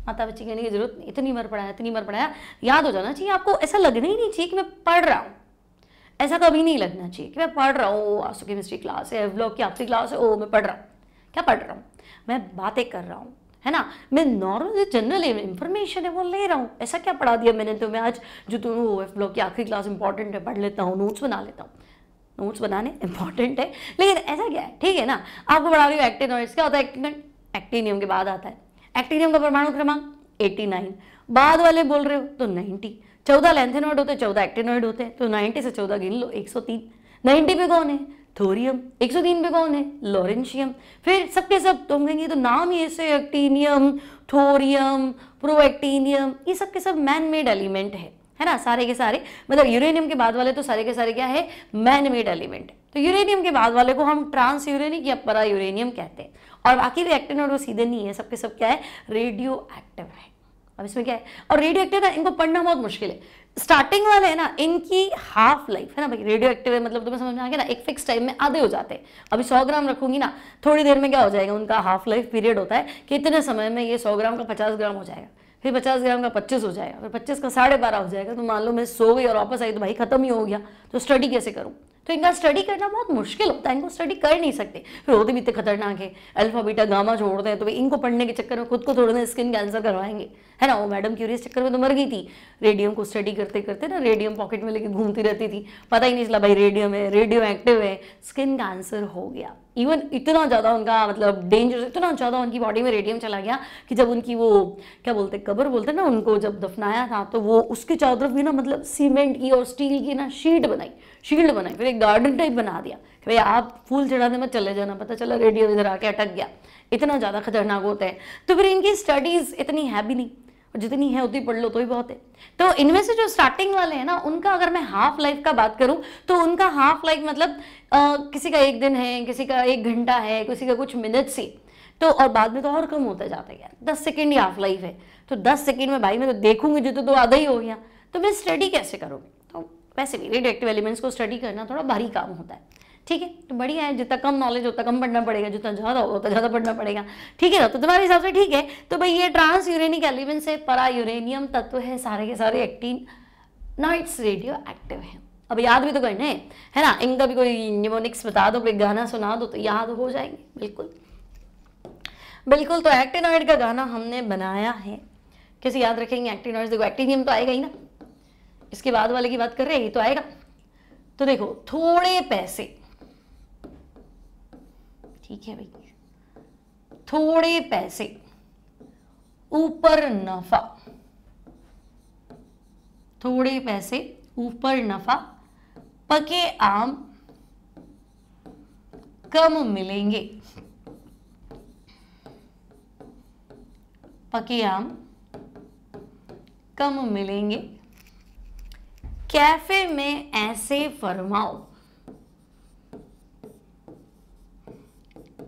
माता बच्ची कहने की जरूरत नहीं, इतनी बार पढ़ाया, इतनी बार पढ़ाया, याद हो जाना चाहिए आपको। ऐसा लगना ही नहीं चाहिए कि मैं पढ़ रहा हूँ, ऐसा कभी नहीं लगना चाहिए कि मैं पढ़ रहा हूँ, आज तो केमिस्ट्री क्लास है, ब्लॉक की आखिरी क्लास है, ओ मैं पढ़ रहा हूँ। क्या पढ़ रहा हूँ? मैं बातें कर रहा हूँ, है ना, मैं नॉर्मल जनरल इंफॉर्मेशन है वो ले रहा हूँ। ऐसा क्या पढ़ा दिया मैंने तुम्हें आज जो तुम्हें वो ब्लॉक की आखिरी क्लास इंपॉर्टेंट है, पढ़ लेता हूँ, नोट्स बना लेता हूँ। नोट्स बनाने इंपॉर्टेंट है, लेकिन ऐसा क्या है, ठीक है ना, आपको पढ़ा रही हूँ एक्टिनॉइड्स। क्या होता है? एक्टिनियम के बाद आता है, एक्टिनियम का परमाणु क्रमांक 89, बाद वाले बोल रहे हो तो 90, 14 लैंथेनॉइड होते हैं, 14 एक्टिनॉइड होते हैं, तो 90 से 14 गिन लो, 103। 90 पे कौन है? थोरियम। 103 पे कौन है? लॉरेंशियम। फिर सबके सब तुम कहेंगे तो नाम ही ऐसे, एक्टिनियम, थोरियम, प्रोएक्टिनियम, ये सबके सब मैन मेड एलिमेंट है ना, सारे के सारे। मतलब यूरेनियम के बाद वाले तो सारे के सारे क्या है? Man made element. तो यूरेनियम के बाद वाले को हम ट्रांस यूरेनिक या परा यूरेनियम कहते हैं, और बाकी भी एक्टिनॉइड वो सीधे नहीं है, सबके सब क्या है? रेडियो एक्टिव है। अब इसमें क्या है, और रेडियो एक्टिव ना इनको पढ़ना बहुत मुश्किल है। स्टार्टिंग वाले है ना, इनकी हाफ लाइफ है ना भाई, रेडियो एक्टिव है मतलब तुम्हें समझ में आ गया ना, एक फिक्स टाइम में आधे हो जाते हैं। अभी 100 ग्राम रखूंगी ना, थोड़ी देर में क्या हो जाएगा, उनका हाफ लाइफ पीरियड होता है कि इतने समय में ये 100 ग्राम का 50 ग्राम हो जाएगा, फिर 50 ग्राम का 25 हो जाएगा, फिर 25 का 12.5 हो जाएगा। तो मान लो मैं सो गई और वापस आई तो भाई खत्म ही हो गया, तो स्टडी कैसे करूँ। तो इनका स्टडी करना बहुत मुश्किल होता है, इनको स्टडी कर नहीं सकते, फिर होते भी इतने खतरनाक है, अल्फा बीटा गामा छोड़ते हैं। तो भाई इनको पढ़ने के चक्कर में खुद को थोड़ा ना स्किन कैंसर करवाएंगे, है ना। वो मैडम क्यूरी इस चक्कर में तो मर गई थी, रेडियम को स्टडी करते करते ना, रेडियम पॉकेट में लेके घूमती रहती थी, पता ही नहीं चला भाई रेडियम है, रेडियो एक्टिव है, स्किन कैंसर हो गया। इवन इतना ज़्यादा उनका मतलब डेंजर, इतना ज़्यादा उनकी बॉडी में रेडियम चला गया कि जब उनकी वो क्या बोलते हैं, कब्र बोलते हैं ना, उनको जब दफनाया था तो वो उसके चारों तरफ भी ना मतलब सीमेंट की और स्टील की ना शील्ड बनाई, फिर एक गार्डन टाइप बना दिया कि भाई आप फूल चढ़ाने मत चले जाना, पता चला रेडियो इधर आके अटक गया। इतना ज़्यादा खतरनाक होता है। तो फिर इनकी स्टडीज़ इतनी है भी नहीं, और जितनी है उतनी पढ़ लो तो ही बहुत है। तो इनमें से जो स्टार्टिंग वाले हैं ना, उनका अगर मैं हाफ लाइफ का बात करूं तो उनका हाफ लाइफ मतलब किसी का 1 दिन है, किसी का 1 घंटा है, किसी का कुछ मिनट से, तो और बाद में तो और कम होता जाता है यार, 10 सेकेंड ही हाफ लाइफ है। तो 10 सेकेंड में भाई मैं तो देखूंगी जो तो आधा ही हो गया, तो मैं स्टडी कैसे करूँगी। तो वैसे भी रेडियो एक्टिव एलिमेंट्स को स्टडी करना थोड़ा भारी काम होता है, ठीक है। तो बढ़िया है, जितना कम नॉलेज उतना कम पढ़ना पड़ेगा, जितना ज़्यादा होगा उतना ज़्यादा पढ़ना पड़ेगा, ठीक है ना। तो तुम्हारे हिसाब से ठीक है। तो भाई ये ट्रांस यूरेनिक एलिमेंट्स है, परा यूरेनियम तत्व है, सारे के सारे एक्टिनॉइड्स रेडियो एक्टिव है। अब याद भी तो करने है ना, इनका भी कोई निमोनिक्स बता दो, कोई गाना सुना दो तो याद हो जाएंगे। बिल्कुल बिल्कुल। तो एक्टिनॉइड का गाना हमने बनाया है, कैसे याद रखेंगे एक्टिनॉइड्स। देखो एक्टिनियम तो आएगा ही ना, इसके बाद वाले की बात कर रहे हैं, ये तो आएगा। तो देखो थोड़े पैसे, ठीक है भाई, थोड़े पैसे ऊपर नफा, थोड़े पैसे ऊपर नफा, पके आम कम मिलेंगे, पके आम कम मिलेंगे, कैफे में ऐसे फरमाओ,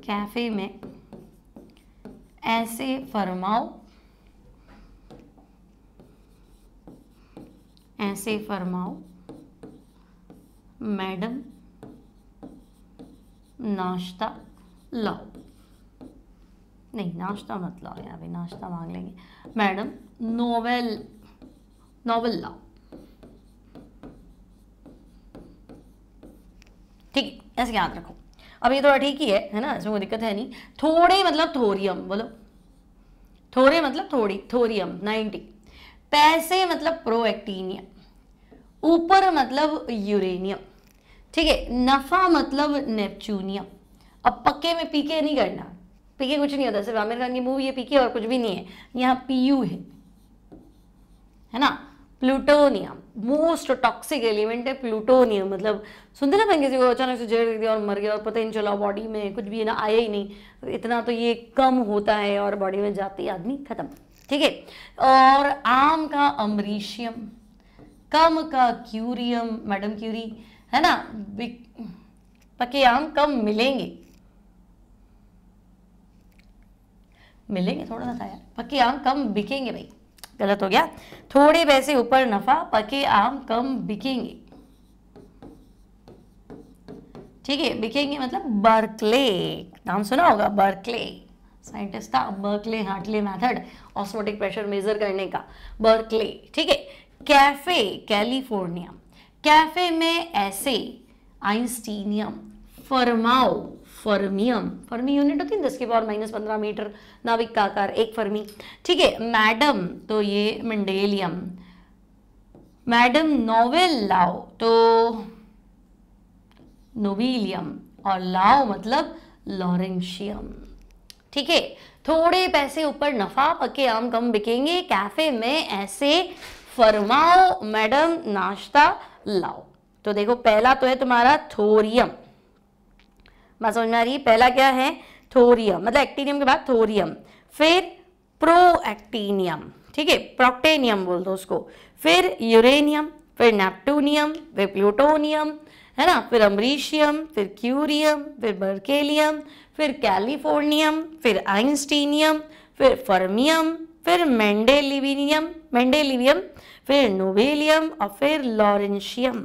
कैफे में ऐसे फरमाओ, ऐसे फरमाओ मैडम नाश्ता लाओ। नहीं नाश्ता मत लाओ यहाँ पे, नाश्ता मांग लेंगे। मैडम नॉवेल लाओ, ठीक है, ऐसे याद रखो। अब ये थोड़ा ठीक ही है ना, इसमें कोई दिक्कत है नहीं। थोड़े मतलब थोरियम, बोलो थोड़े मतलब थोड़ी, थोरियम 90। पैसे मतलब प्रोएक्टिनियम, ऊपर मतलब यूरेनियम, ठीक है। नफा मतलब नेपच्यूनियम। अब पक्के में पीके नहीं करना, पीके कुछ नहीं होता, सिर्फ आमिर खान की मूवी है पीके और कुछ भी नहीं है। यहाँ पीयू है ना। प्लूटोनियम मोस्ट टॉक्सिक एलिमेंट है प्लूटोनियम, मतलब सुनते ना किसी को अचानक से जहर दिया और मर गया और पता ही नहीं चला, बॉडी में कुछ भी ना आया ही नहीं, तो इतना तो ये कम होता है और बॉडी में जाते ही आदमी खत्म, ठीक है। और आम का अमरीशियम, कम का क्यूरियम, मैडम क्यूरी है ना। पके आम कम मिलेंगे, मिलेंगे थोड़ा सा था यार, पके आम कम बिकेंगे, भाई गलत हो गया। थोड़े पैसे ऊपर नफा, पके आम कम बिकेंगे, ठीक है। बिकेंगे मतलब बर्कले, नाम सुना होगा, बर्कले साइंटिस्ट था, Berkeley Hartley method osmotic pressure measure करने का, बर्कले, ठीक है। कैफे कैलिफोर्निया, कैफे में ऐसे आइंस्टीनियम, फरमाओ फर्मियम, फर्मी यूनिट होती है 10⁻⁻15 मीटर, नाभिक का आकार 1 फर्मी, ठीक है। मैडम तो ये मेंडेलियम, मैडम नोवेल लाओ तो नोबिलियम, और लाओ मतलब लॉरेंशियम, ठीक है। थोड़े पैसे ऊपर नफा, पके आम कम बिकेंगे, कैफे में ऐसे फरमाओ मैडम नाश्ता लाओ। तो देखो पहला तो है तुम्हारा थोरियम, बात समझ में आ रही है। पहला क्या है, थोरियम, मतलब एक्टिनियम के बाद थोरियम, फिर प्रोएक्टिनियम, ठीक है, प्रोक्टेनियम बोल दो उसको, फिर यूरेनियम, फिर नेपटूनियम, फिर प्लूटोनियम, है ना, फिर अमरीशियम, फिर क्यूरियम, फिर बर्केलियम, फिर कैलिफोर्नियम, फिर आइंस्टीनियम, फिर फर्मियम, फिर मेंडेलिवियम, फिर नोवेलियम और फिर लॉरेंशियम।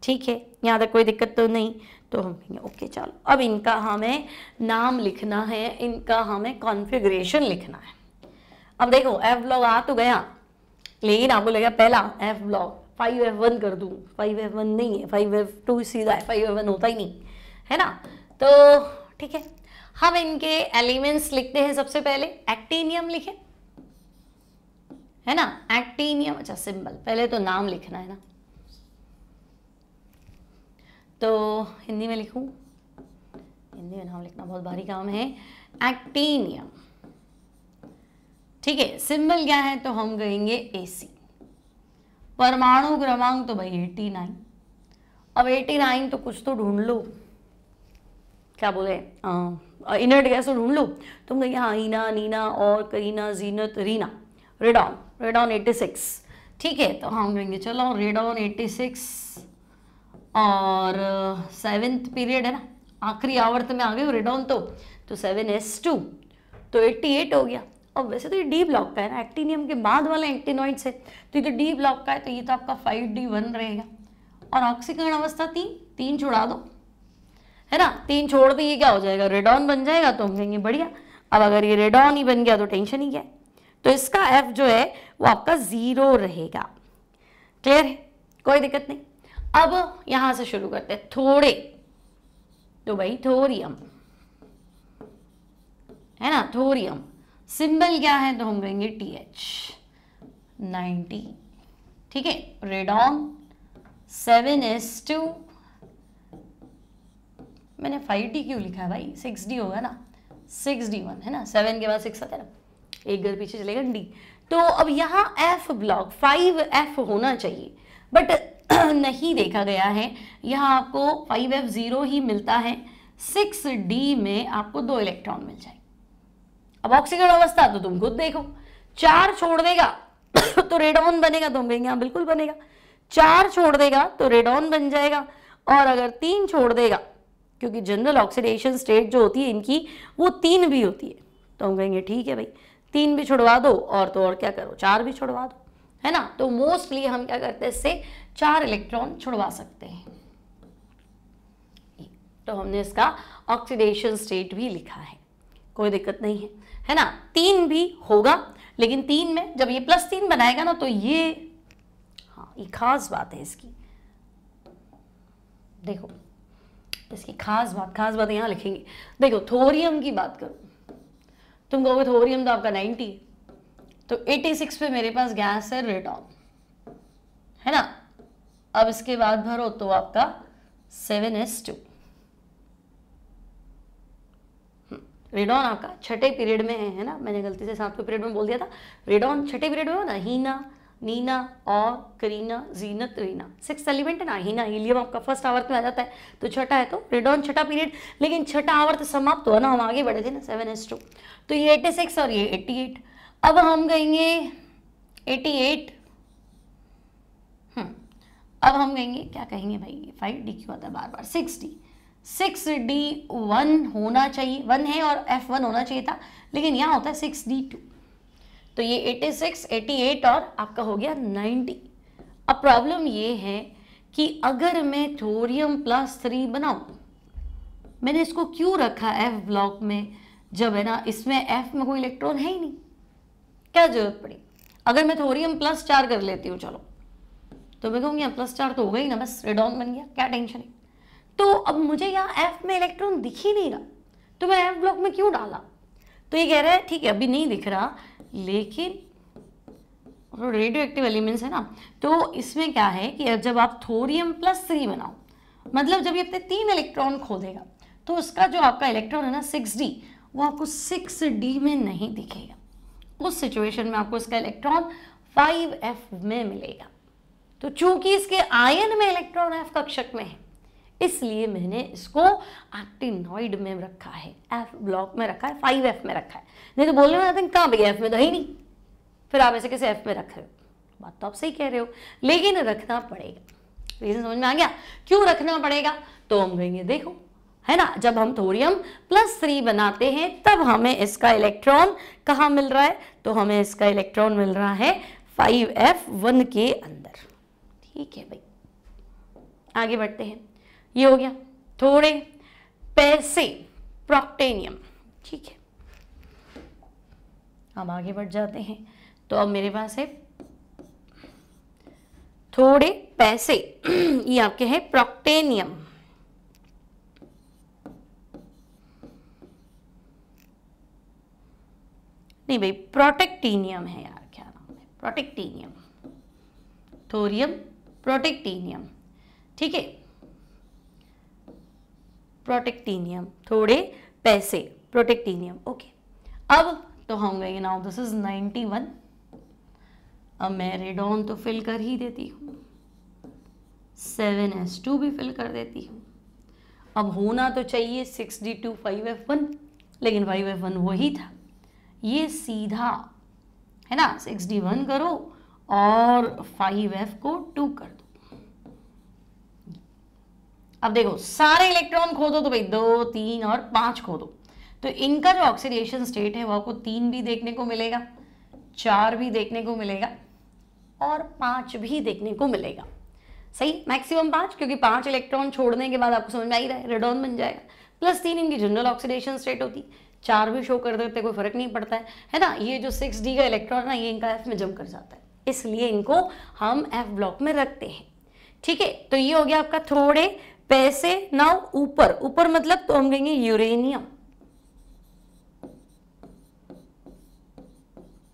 ठीक है, यहाँ तक कोई दिक्कत तो नहीं। तो हम कहेंगे ओके चलो अब इनका हमें नाम लिखना है, इनका हमें कॉन्फ़िगरेशन लिखना है। अब देखो एफ ब्लॉक आ तो गया, लेकिन आपको लगेगा पहला एफ ब्लॉक 5F1 कर दूँ, 5F1 नहीं है, 5F2 सीधा है, 5F1 होता ही नहीं है ना। तो ठीक है, हम इनके एलिमेंट्स लिखते हैं। सबसे पहले एक्टिनियम लिखें, है ना, एक्टिनियम। अच्छा सिंबल, पहले तो नाम लिखना है ना, तो हिंदी में लिखूं, हिंदी में नाम लिखना बहुत भारी काम है। एक्टिनियम, ठीक है। सिंबल क्या है तो हम कहेंगे AC। परमाणु क्रमांक तो भाई 89। अब 89 तो कुछ तो ढूंढ लो, क्या बोले, इनर्ट गैस तो ढूंढ लो। तुम कहेंगे हाँ हीना, नीना और करीना, जीनत, रीना, रेडॉन 86। ठीक है, तो हम कहेंगे चलो रेडॉन 86 और 7th पीरियड है ना, आखिरी आवर्त में आ गए रेडॉन तो 7s2 तो 88 हो गया। अब वैसे तो ये डी ब्लॉक का है ना, एक्टिनियम के बाद वाला एक्टिनॉइड्स है, तो ये तो डी ब्लॉक का है, तो ये तो आपका 5D1 रहेगा। और ऑक्सीकरण अवस्था 3 छोड़ा दो, है ना, 3 छोड़ दिए क्या हो जाएगा, रेडॉन बन जाएगा। तो हम कहेंगे बढ़िया। अब अगर ये रेडॉन ही बन गया तो टेंशन ही क्या है, तो इसका F जो है वो आपका 0 रहेगा। क्लियर है, कोई दिक्कत नहीं। अब यहां से शुरू करते हैं थोड़े, तो भाई थोरियम, है ना, थोरियम। सिंबल क्या है तो हम कहेंगे TH 90। ठीक है, रेडॉन 7s2, मैंने 5D क्यों लिखा है भाई, 6D होगा ना, 6D1 है ना, 7 के बाद 6 आता है ना, एक घर पीछे चलेगा D। तो अब यहाँ F ब्लॉक 5F होना चाहिए, बट नहीं देखा गया है, यहाँ आपको 5F0 ही मिलता है, 6D में आपको 2 इलेक्ट्रॉन मिल जाए। अब ऑक्सीकरण अवस्था तो तुम खुद देखो, 4 छोड़ देगा तो रेडॉन बनेगा, तो हम कहेंगे हाँ बिल्कुल बनेगा। 4 छोड़ देगा तो रेडॉन बन जाएगा, और अगर 3 छोड़ देगा, क्योंकि जनरल ऑक्सीडेशन स्टेट जो होती है इनकी वो 3 भी होती है, तो हम कहेंगे ठीक है भाई 3 भी छुड़वा दो, और तो और क्या करो 4 भी छुड़वा दो, है ना। तो मोस्टली हम क्या करते हैं, इससे 4 इलेक्ट्रॉन छुड़वा सकते हैं। तो हमने इसका ऑक्सीडेशन स्टेट भी लिखा है, कोई दिक्कत नहीं है ना। 3 भी होगा, लेकिन 3 में जब ये +3 बनाएगा ना, तो ये हाँ ये खास बात है इसकी, देखो इसकी खास बात यहाँ लिखेंगे। देखो थोरियम की बात करूं, तुम कहोगे थोरियम तो आपका 90, तो 86 पे मेरे पास गैस है रेडॉन, है ना। अब इसके बाद भरो तो आपका 7s2, रेडॉन आपका छठे पीरियड में है ना, मैंने गलती से 7वें पीरियड में बोल दिया था, रेडॉन छठे पीरियड में हो ना, हीना, नीना और करीना, जीनत, रीना, 6th एलिमेंट है ना। हीना हीलियम आपका फर्स्ट आवर्त में आ जाता है, तो छठा है, तो रेडॉन छठा पीरियड, लेकिन छठा आवर्त समाप्त हुआ ना, हम आगे बढ़े थे ना 7s2, तो ये 86 और ये 88। अब हम कहेंगे 88, अब हम कहेंगे क्या कहेंगे भाई, 5D क्यों आता है बार बार, 6D1 होना चाहिए, 1 है और F1 होना चाहिए था, लेकिन यहाँ होता है 6D2, तो ये 86, 88 और आपका हो गया 90। अब प्रॉब्लम ये है कि अगर मैं थोरियम +3 बनाऊं, मैंने इसको क्यों रखा F ब्लॉक में, जब है ना इसमें F में कोई इलेक्ट्रॉन है ही नहीं, क्या जरूरत पड़ी। अगर मैं थोरियम +4 कर लेती हूँ, चलो तो मैं कहूँगी +4 तो हो गई ना, बस रेडॉन बन गया, क्या टेंशन है। तो अब मुझे यहाँ F में इलेक्ट्रॉन दिख ही नहीं रहा, तो मैं F ब्लॉक में क्यों डाला, तो ये कह रहा है ठीक है अभी नहीं दिख रहा, लेकिन रेडियो एक्टिव एलिमेंट्स है ना, तो इसमें क्या है कि जब आप थोरियम +3 बनाओ, मतलब जब ये अपने 3 इलेक्ट्रॉन खो देगा, तो उसका जो आपका इलेक्ट्रॉन है ना 6D, वो आपको 6D में नहीं दिखेगा। उस सिचुएशन में आपको इसका इलेक्ट्रॉन 5F में मिलेगा। तो चूंकि इसके आयन में इलेक्ट्रॉन F कक्षक में है, इसलिए मैंने इसको एक्टिनॉइड में रखा है, F ब्लॉक में रखा है, 5F में रखा है। नहीं तो बोलने में आते हैं कहाँ भैया F में तो ही नहीं, फिर आप ऐसे कैसे F में रख रहे हो, बात तो आप सही कह रहे हो, लेकिन रखना पड़ेगा। रीजन समझ में आ गया क्यों रखना पड़ेगा, तो हम कहेंगे देखो है ना। जब हम थोरियम +3 बनाते हैं तब हमें इसका इलेक्ट्रॉन कहाँ मिल रहा है, तो हमें इसका इलेक्ट्रॉन मिल रहा है 5f1 के अंदर। ठीक है भाई, आगे बढ़ते हैं। ये हो गया थोड़े पैसे प्रोक्टेनियम। ठीक है, हम आगे बढ़ जाते हैं। तो अब मेरे पास है थोड़े पैसे ये आपके है प्रोक्टेनियम। नहीं भाई, प्रोटेक्टीनियम है यार, क्या नाम है, प्रोटेक्टीनियम, थोरियम प्रोटेक्टीनियम। ठीक है, प्रोटेक्टीनियम, थोड़े पैसे प्रोटेक्टीनियम। ओके, अब तो हम गए नाउ दिस इज 91। अब मैं रेडॉन तो फिल कर ही देती हूँ, 7s2 भी फिल कर देती हूँ। अब होना तो चाहिए 6d2 5f1, लेकिन 5f1 वही था, ये सीधा है ना 6d1 करो और 5f को 2 कर दो। अब देखो सारे इलेक्ट्रॉन खो दो तो भाई 2, 3 और 5 खो दो, तो इनका जो ऑक्सीडेशन स्टेट है वो आपको 3 भी देखने को मिलेगा, 4 भी देखने को मिलेगा और 5 भी देखने को मिलेगा। सही, मैक्सिमम 5, क्योंकि 5 इलेक्ट्रॉन छोड़ने के बाद आपको समझ में आ ही रहा है रेडॉन बन जाएगा। +3 इनकी जनरल ऑक्सीडेशन स्टेट होती, 4 भी शो कर देते कोई फर्क नहीं पड़ता है ना। ये जो 6d का इलेक्ट्रॉन है ये इनका F में जम कर जाता है, इसलिए इनको हम F ब्लॉक में रखते हैं। ठीक है, तो ये हो गया आपका थोड़े पैसे। नाउ ऊपर, ऊपर मतलब तो हम कहेंगे यूरेनियम।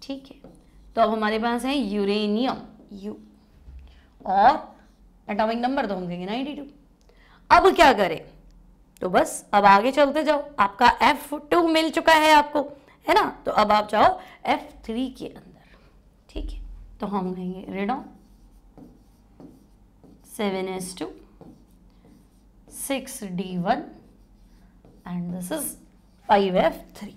ठीक है, तो अब हमारे पास है यूरेनियम U, और एटॉमिक नंबर तो हम कहेंगे 92। अब क्या करें, तो बस अब आगे चलते जाओ, आपका F2 मिल चुका है आपको, है ना। तो अब आप जाओ F3 के अंदर। ठीक है, तो हम कहेंगे radon 7s2 6d1 and this is 5f3।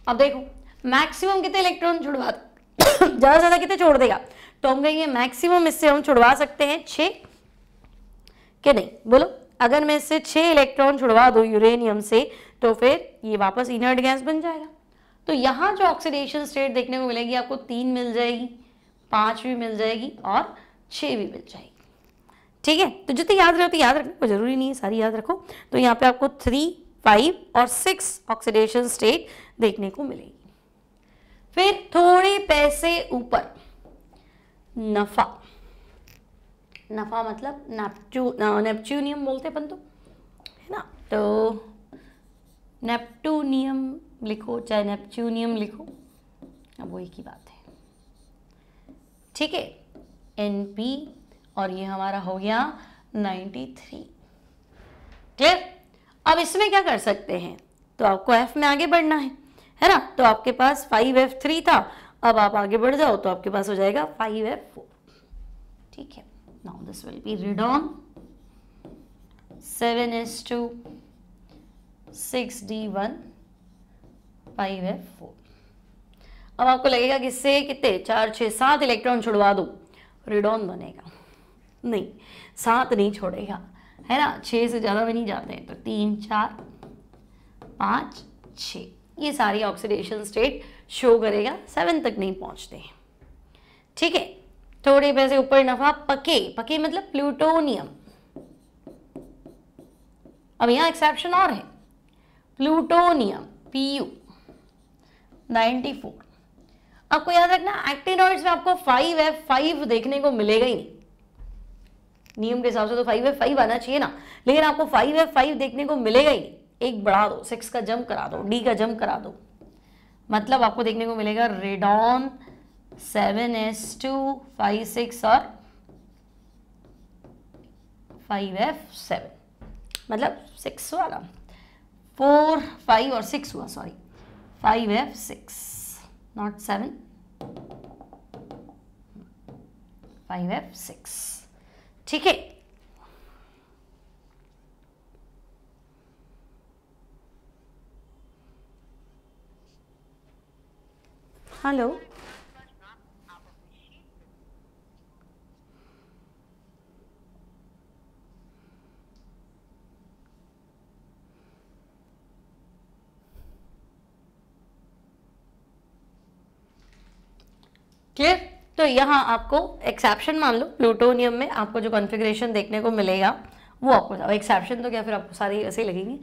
अब देखो मैक्सिमम कितने इलेक्ट्रॉन छुड़वा ज्यादा से ज्यादा कितने छोड़ देगा, तो हम कहेंगे मैक्सिमम इससे हम छुड़वा सकते हैं 6 कि नहीं, बोलो। अगर मैं इससे 6 इलेक्ट्रॉन छुड़वा दूं यूरेनियम से तो फिर ये वापस इनर्ट गैस बन जाएगा। तो यहाँ जो ऑक्सीडेशन स्टेट देखने को मिलेगी आपको 3 मिल जाएगी, 5 भी मिल जाएगी और 6 भी मिल जाएगी। ठीक है, तो जितनी याद रहे हो तो याद रखने को जरूरी नहीं है, सारी याद रखो। तो यहाँ पे आपको 3, 5 और 6 ऑक्सीडेशन स्टेट देखने को मिलेगी। फिर थोड़े पैसे ऊपर नफा, नफा मतलब नेपच्यूनियम बोलते अपन तो, है ना। तो नेप्टूनियम लिखो चाहे नेपच्यूनियम लिखो, अब वो एक ही बात है। ठीक है, Np, और ये हमारा हो गया 93। क्लियर। अब इसमें क्या कर सकते हैं, तो आपको F में आगे बढ़ना है ना। तो आपके पास 5f3 था, अब आप आगे बढ़ जाओ तो आपके पास हो जाएगा 5f4। ठीक है, now this will be radon 7s2 6d1 5f4। अब आपको लगेगा कि इससे कितने 4, 6, 7 इलेक्ट्रॉन छुड़वा दो रेडॉन बनेगा, नहीं 7 नहीं छोड़ेगा, है ना। 6 से ज़्यादा भी नहीं जाते हैं, तो 3, 4, 5, 6 ये सारी ऑक्सीडेशन स्टेट शो करेगा, 7 तक नहीं पहुंचते हैं। ठीक है, थोड़े पैसे ऊपर नफा पके, पके मतलब प्लूटोनियम। अब यहाँ एक्सेप्शन और है, प्लूटोनियम Pu 94। आपको याद रखना एक्टिनॉइड्स में आपको 5f5 देखने को मिलेगा ही नहीं, नियम के हिसाब से तो 5f5 आना चाहिए ना, लेकिन आपको 5f5 देखने को मिलेगा ही नहीं। एक बढ़ा दो, 6 का जंप करा दो, D का जंप करा दो, मतलब आपको देखने को मिलेगा रेडॉन 7s2 5, 6 और 5f7, मतलब 6 वाला 4, 5 और 6 हुआ, सॉरी 5f6 नॉट 7, 5f6। ठीक है, हेलो, क्लियर? तो यहाँ आपको एक्सेप्शन मान लो, प्लूटोनियम में आपको जो कॉन्फ़िगरेशन देखने को मिलेगा वो आपको, एक्सेप्शन तो क्या फिर आपको सारे ऐसे ही लगेंगे,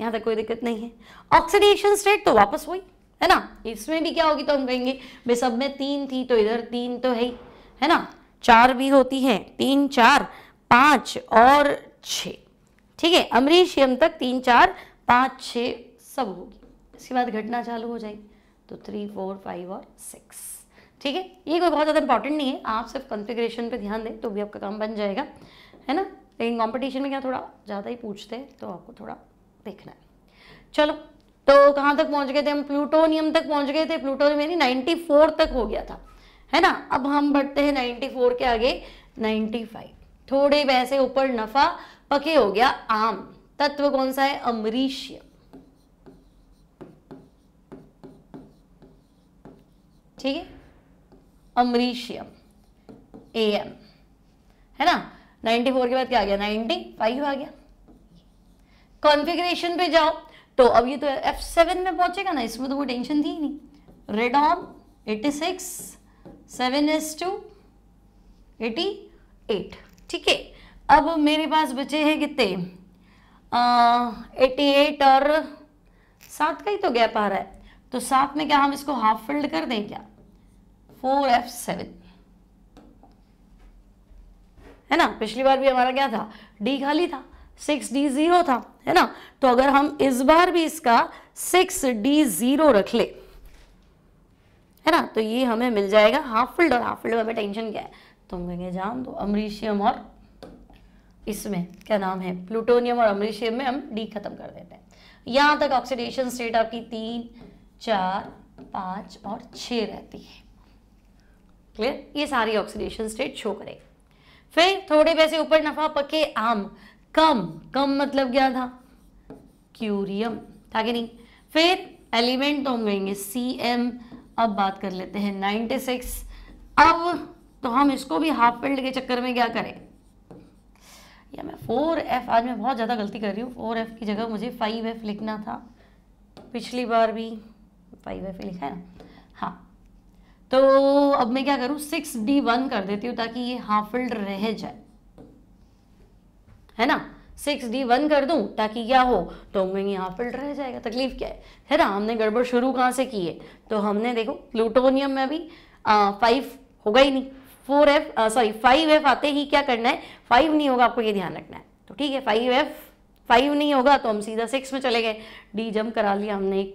यहाँ तक कोई दिक्कत नहीं है। ऑक्सीडेशन स्टेट तो वापस वही है ना, इसमें भी क्या होगी तो हम कहेंगे भाई सब में 3 थी तो इधर 3 तो है ना, 4 भी होती है, 3 4 5 और 6, ठीक है। अमरीशियम तक 3 4 5 6 सब होगी, इसके बाद घटना चालू हो जाएगी, तो 3 4 5 और 6, ठीक है। ये कोई बहुत ज़्यादा इंपॉर्टेंट नहीं है, आप सिर्फ कॉन्फ़िगरेशन पे ध्यान दें तो भी आपका काम बन जाएगा, है ना। लेकिन कंपटीशन में क्या थोड़ा ज़्यादा ही पूछते हैं तो आपको थोड़ा देखना है। चलो, तो कहाँ तक पहुँच गए थे हम? प्लूटोनियम तक पहुँच गए थे। प्लूटोनियम यानी 94 तक हो गया था, है ना। अब हम बढ़ते हैं 94 के आगे 95, थोड़े पैसे ऊपर नफा पके हो गया आम। तत्व कौन सा है? अमरीशियम, ठीक है, अमरीशियम AM, है ना। 94 के बाद क्या आ गया? 95 आ गया। कॉन्फ़िगरेशन पे जाओ तो अब ये तो F7 में पहुंचेगा ना, इसमें तो कोई टेंशन थी ही नहीं। रेडॉन 86, 7s2 88, ठीक है। अब मेरे पास बचे हैं कितने? 88 और 7 का ही तो गैप आ रहा है, तो 7 में क्या हम इसको हाफ फिल्ड कर दें क्या? 4F7, है ना। पिछली बार भी हमारा क्या था? D खाली था, 6D0 था, है ना। तो अगर हम इस बार भी इसका 6D0 रख ले, है ना, तो ये हमें मिल जाएगा हाफ फिल्ड। और हाफ फिल्ड में हमें टेंशन क्या है, तो हम कहेंगे जान दो, अमरीशियम और इसमें क्या नाम है, प्लूटोनियम और अमरीशियम में हम D खत्म कर देते हैं। यहाँ तक ऑक्सीडेशन स्टेट आपकी 3 4 5 और 6 रहती है, क्लियर। ये सारी ऑक्सीडेशन स्टेट शो करेगी। फिर थोड़े पैसे ऊपर नफा पके आम, कम मतलब क्या था? क्यूरियम था कि नहीं। फिर एलिमेंट तो हम लेंगे CM। अब बात कर लेते हैं 96। अब तो हम इसको भी हाफ फिल्ड के चक्कर में क्या करें, या मैं 4F, आज मैं बहुत ज़्यादा गलती कर रही हूँ, 4F की जगह मुझे 5F लिखना था, पिछली बार भी 5F लिखा है ना, हाँ। तो अब मैं क्या करूँ, 6D1 कर देती हूँ ताकि ये हाफ फिल्ड रह जाए, है ना। 6D1 कर दूं ताकि क्या हो, तो हम हाफ फिल्ड रह जाएगा, तकलीफ क्या है ना। हमने गड़बड़ शुरू कहाँ से की है, तो हमने देखो प्लूटोनियम में भी 5 होगा ही नहीं, 5F आते ही क्या करना है, 5 नहीं होगा, आपको ये ध्यान रखना है। तो ठीक है, 5 नहीं होगा तो हम सीधा 6 में चले गए, D जंप करा लिया हमने एक।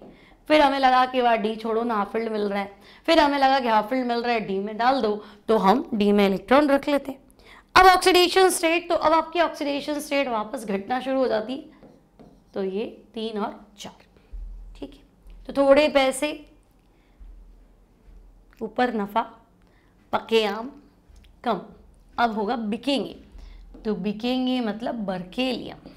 फिर हमें लगा कि वाह D छोड़ो ना, हाफ फिल्ड मिल रहा है। फिर हमें लगा कि हाफ फिल्ड मिल रहा है, D में डाल दो, तो हम D में इलेक्ट्रॉन रख लेते। अब ऑक्सीडेशन स्टेट, तो अब आपकी ऑक्सीडेशन स्टेट वापस घटना शुरू हो जाती, तो ये 3 और 4, ठीक है। तो थोड़े पैसे ऊपर नफा पके आम कम, अब होगा बिकेंगे, तो बिकेंगे मतलब बर्केलियम,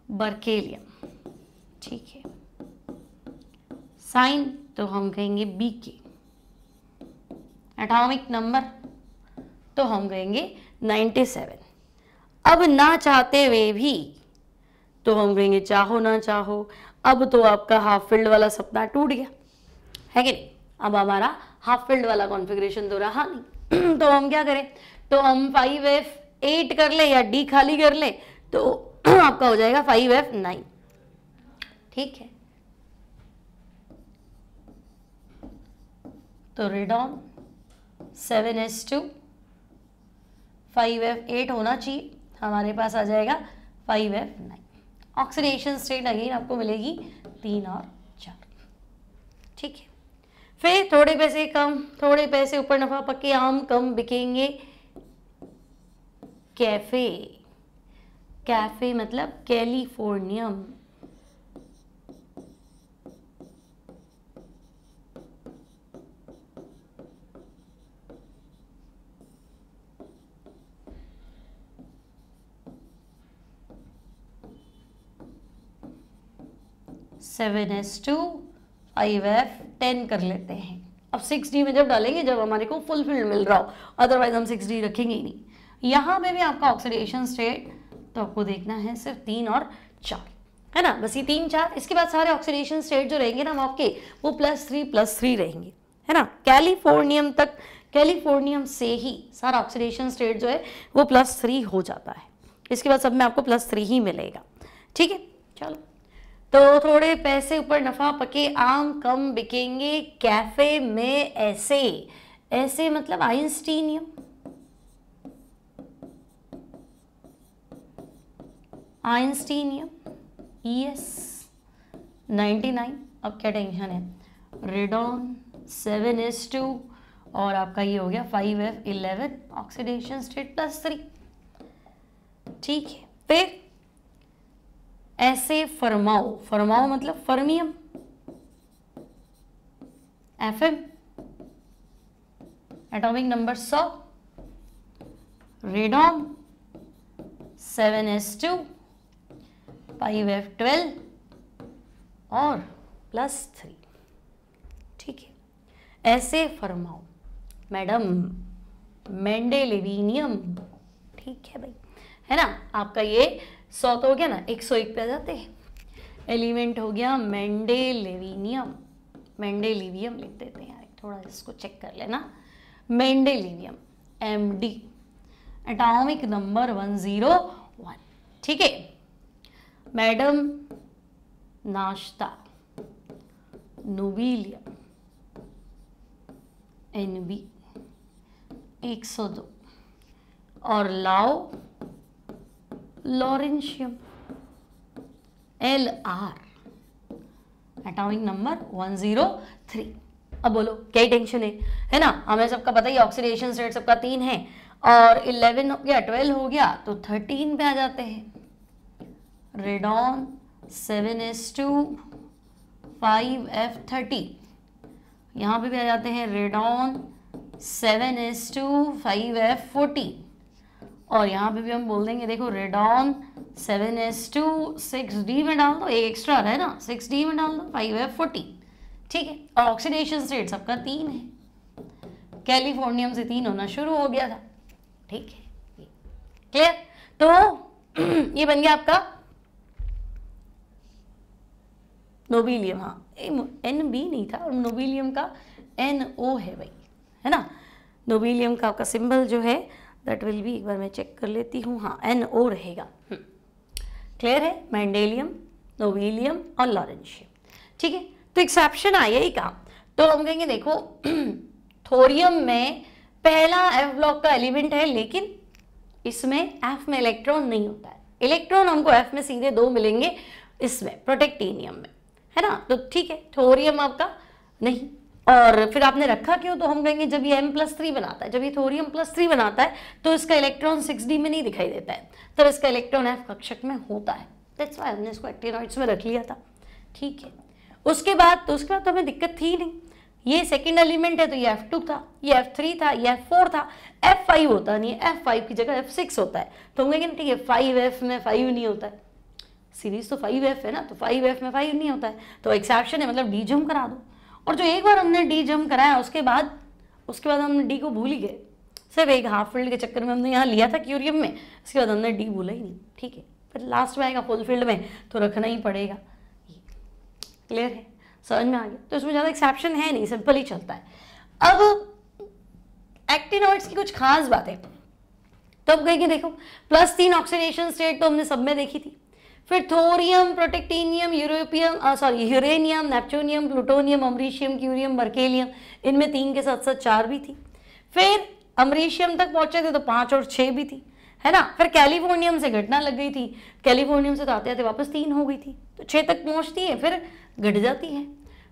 बर्केलियम, ठीक है। साइन तो हम कहेंगे BK, एटॉमिक नंबर तो हम कहेंगे 97। अब ना चाहते हुए भी तो हम कहेंगे चाहो ना चाहो, अब तो आपका हाफ फिल्ड वाला सपना टूट गया, है कि नहीं। अब हमारा हाफ फिल्ड वाला कॉन्फ़िगरेशन तो रहा नहीं तो हम क्या करें, तो हम 5F8 कर ले या D खाली कर ले, तो आपका हो जाएगा 5F9, ठीक है। तो रेडॉन 7s2, 5F8 होना चाहिए, हमारे पास आ जाएगा 5F9। ऑक्सीडेशन स्टेट अगेन आपको मिलेगी 3 और 4, ठीक है। फिर थोड़े पैसे कम, थोड़े पैसे ऊपर नफा पके आम कम बिकेंगे कैफे, कैफे मतलब californium, seven S two 5F10 कर लेते हैं। अब 6D में जब डालेंगे जब हमारे को फुल फील्ड मिल रहा हो, अदरवाइज हम 6D रखेंगे ही नहीं। यहाँ पे भी आपका ऑक्सीडेशन स्टेट तो आपको देखना है सिर्फ 3 और 4। है ना, बस ये 3 4। इसके बाद सारे ऑक्सीडेशन स्टेट जो रहेंगे ना आपके वो +3 रहेंगे, है ना। कैलिफोर्नियम तक, कैलिफोर्नियम से ही सारा ऑक्सीडेशन स्टेट जो है वो +3 हो जाता है। इसके बाद सब में आपको +3 ही मिलेगा, ठीक है। चलो, तो थोड़े पैसे ऊपर नफा पके आम कम बिकेंगे कैफे में ऐसे, ऐसे मतलब आइंस्टीनियम, आइंस्टीनियम ES99। अब क्या टेंशन है, रेडॉन 7s2 और आपका ये हो गया 5f11 ऑक्सीडेशन स्टेट +3, ठीक है। फिर ऐसे फरमाओ, फरमाओ मतलब fermium Fm, atomic number 100, radon 7s2 5f12 और +3, ठीक है। ऐसे फरमाओ मैडम मेंडेलिविनियम, ठीक है भाई, है ना। आपका ये 100 तो हो गया ना, 101 पे आ जाते हैं। एलिमेंट हो गया मेंडेलिविनियम, मेंडेलिवियम लिख देते हैं यार, थोड़ा इसको चेक कर लेना। मेंडेलिवियम MD, एटॉमिक नंबर 101, ठीक है। मैडम नाश्ता नोबिलियम NB 102 और लाओ लॉरेंशियम LR, एटॉमिक नंबर 103। अब बोलो क्या टेंशन है ना। हमें सबका पता ही ऑक्सीडेशन स्टेट सबका 3 है और 11 हो गया, 12 हो गया तो 13 पे आ जाते हैं। रेडॉन 7s2 5f30, यहाँ पे भी आ जाते हैं रेडॉन 7s2 5f40 और यहाँ पे भी हम बोल देंगे देखो रेडॉन 7s2 6d में डाल दो, एक एक्स्ट्रा है ना 6d में डाल दो 5f40, ठीक है। और ऑक्सीडेशन स्टेट सबका 3 है, कैलिफोर्नियम से 3 होना शुरू हो गया था, ठीक है, क्लियर। तो ये बन गया आपका नोबिलियम, हाँ NB नहीं था और नोबिलियम का NO है भाई, है ना। नोबिलियम का आपका सिंबल जो है दैट विल बी, एक बार मैं चेक कर लेती हूँ, हाँ NO रहेगा, क्लियर है। मेंडेलियम, नोबिलियम और लॉरेंशियम, ठीक है। तो एक्सेप्शन आया ही कहा, तो हम कहेंगे देखो थोरियम में पहला F ब्लॉक का एलिमेंट है लेकिन इसमें F में इलेक्ट्रॉन नहीं होता है, इलेक्ट्रॉन हमको F में सीधे 2 मिलेंगे इसमें प्रोटेक्टिनियम में, है ना। तो ठीक है, थोरियम आपका नहीं। और फिर आपने रखा क्यों, तो हम कहेंगे जब ये M+3 बनाता है, जब ये थोरियम +3 बनाता है तो इसका इलेक्ट्रॉन 6d में नहीं दिखाई देता है, तब इसका इलेक्ट्रॉन F कक्षक में होता है, दैट्स व्हाई हमने इसको एक्टिनॉइड्स में रख लिया था, ठीक है। उसके बाद तो हमें दिक्कत थी नहीं, ये सेकंड एलिमेंट है तो ये F2 था, ये F3 था, ये F4 था, F5 होता नहीं है, F5 की जगह F6 होता है। तो हम कहेंगे ठीक है 5F में 5 नहीं होता है, सीरीज तो 5F है ना, तो 5F में 5 नहीं होता है, तो एक्सेप्शन है, मतलब डी जम करा दो। और जो एक बार हमने डी जम कराया उसके बाद हमने डी को भूल ही गए, सिर्फ एक हाफ फील्ड के चक्कर में हमने यहाँ लिया था क्यूरियम में, इसके बाद हमने डी भूला ही नहीं, ठीक है। फिर लास्ट में आएगा फुल फील्ड में तो रखना ही पड़ेगा, क्लियर है, समझ में आ गया। तो इसमें ज़्यादा एक्सेप्शन है नहीं, सिंपल ही चलता है। अब एक्टिनॉइड्स की कुछ खास बातें, तो अब कहेंगे देखो +3 ऑक्सीडेशन स्टेट तो हमने सब में देखी थी, फिर thorium, protactinium, uranium, neptunium, plutonium, americium, curium, berkelium, इनमें 3 के साथ साथ 4 भी थी। फिर अमरीशियम तक पहुंचे थे तो 5 और 6 भी थी, है ना। फिर कैलिफोर्नियम से घटना लग गई थी, कैलिफोर्नियम से तो आते आते वापस 3 हो गई थी, तो 6 तक पहुंचती है फिर घट जाती है।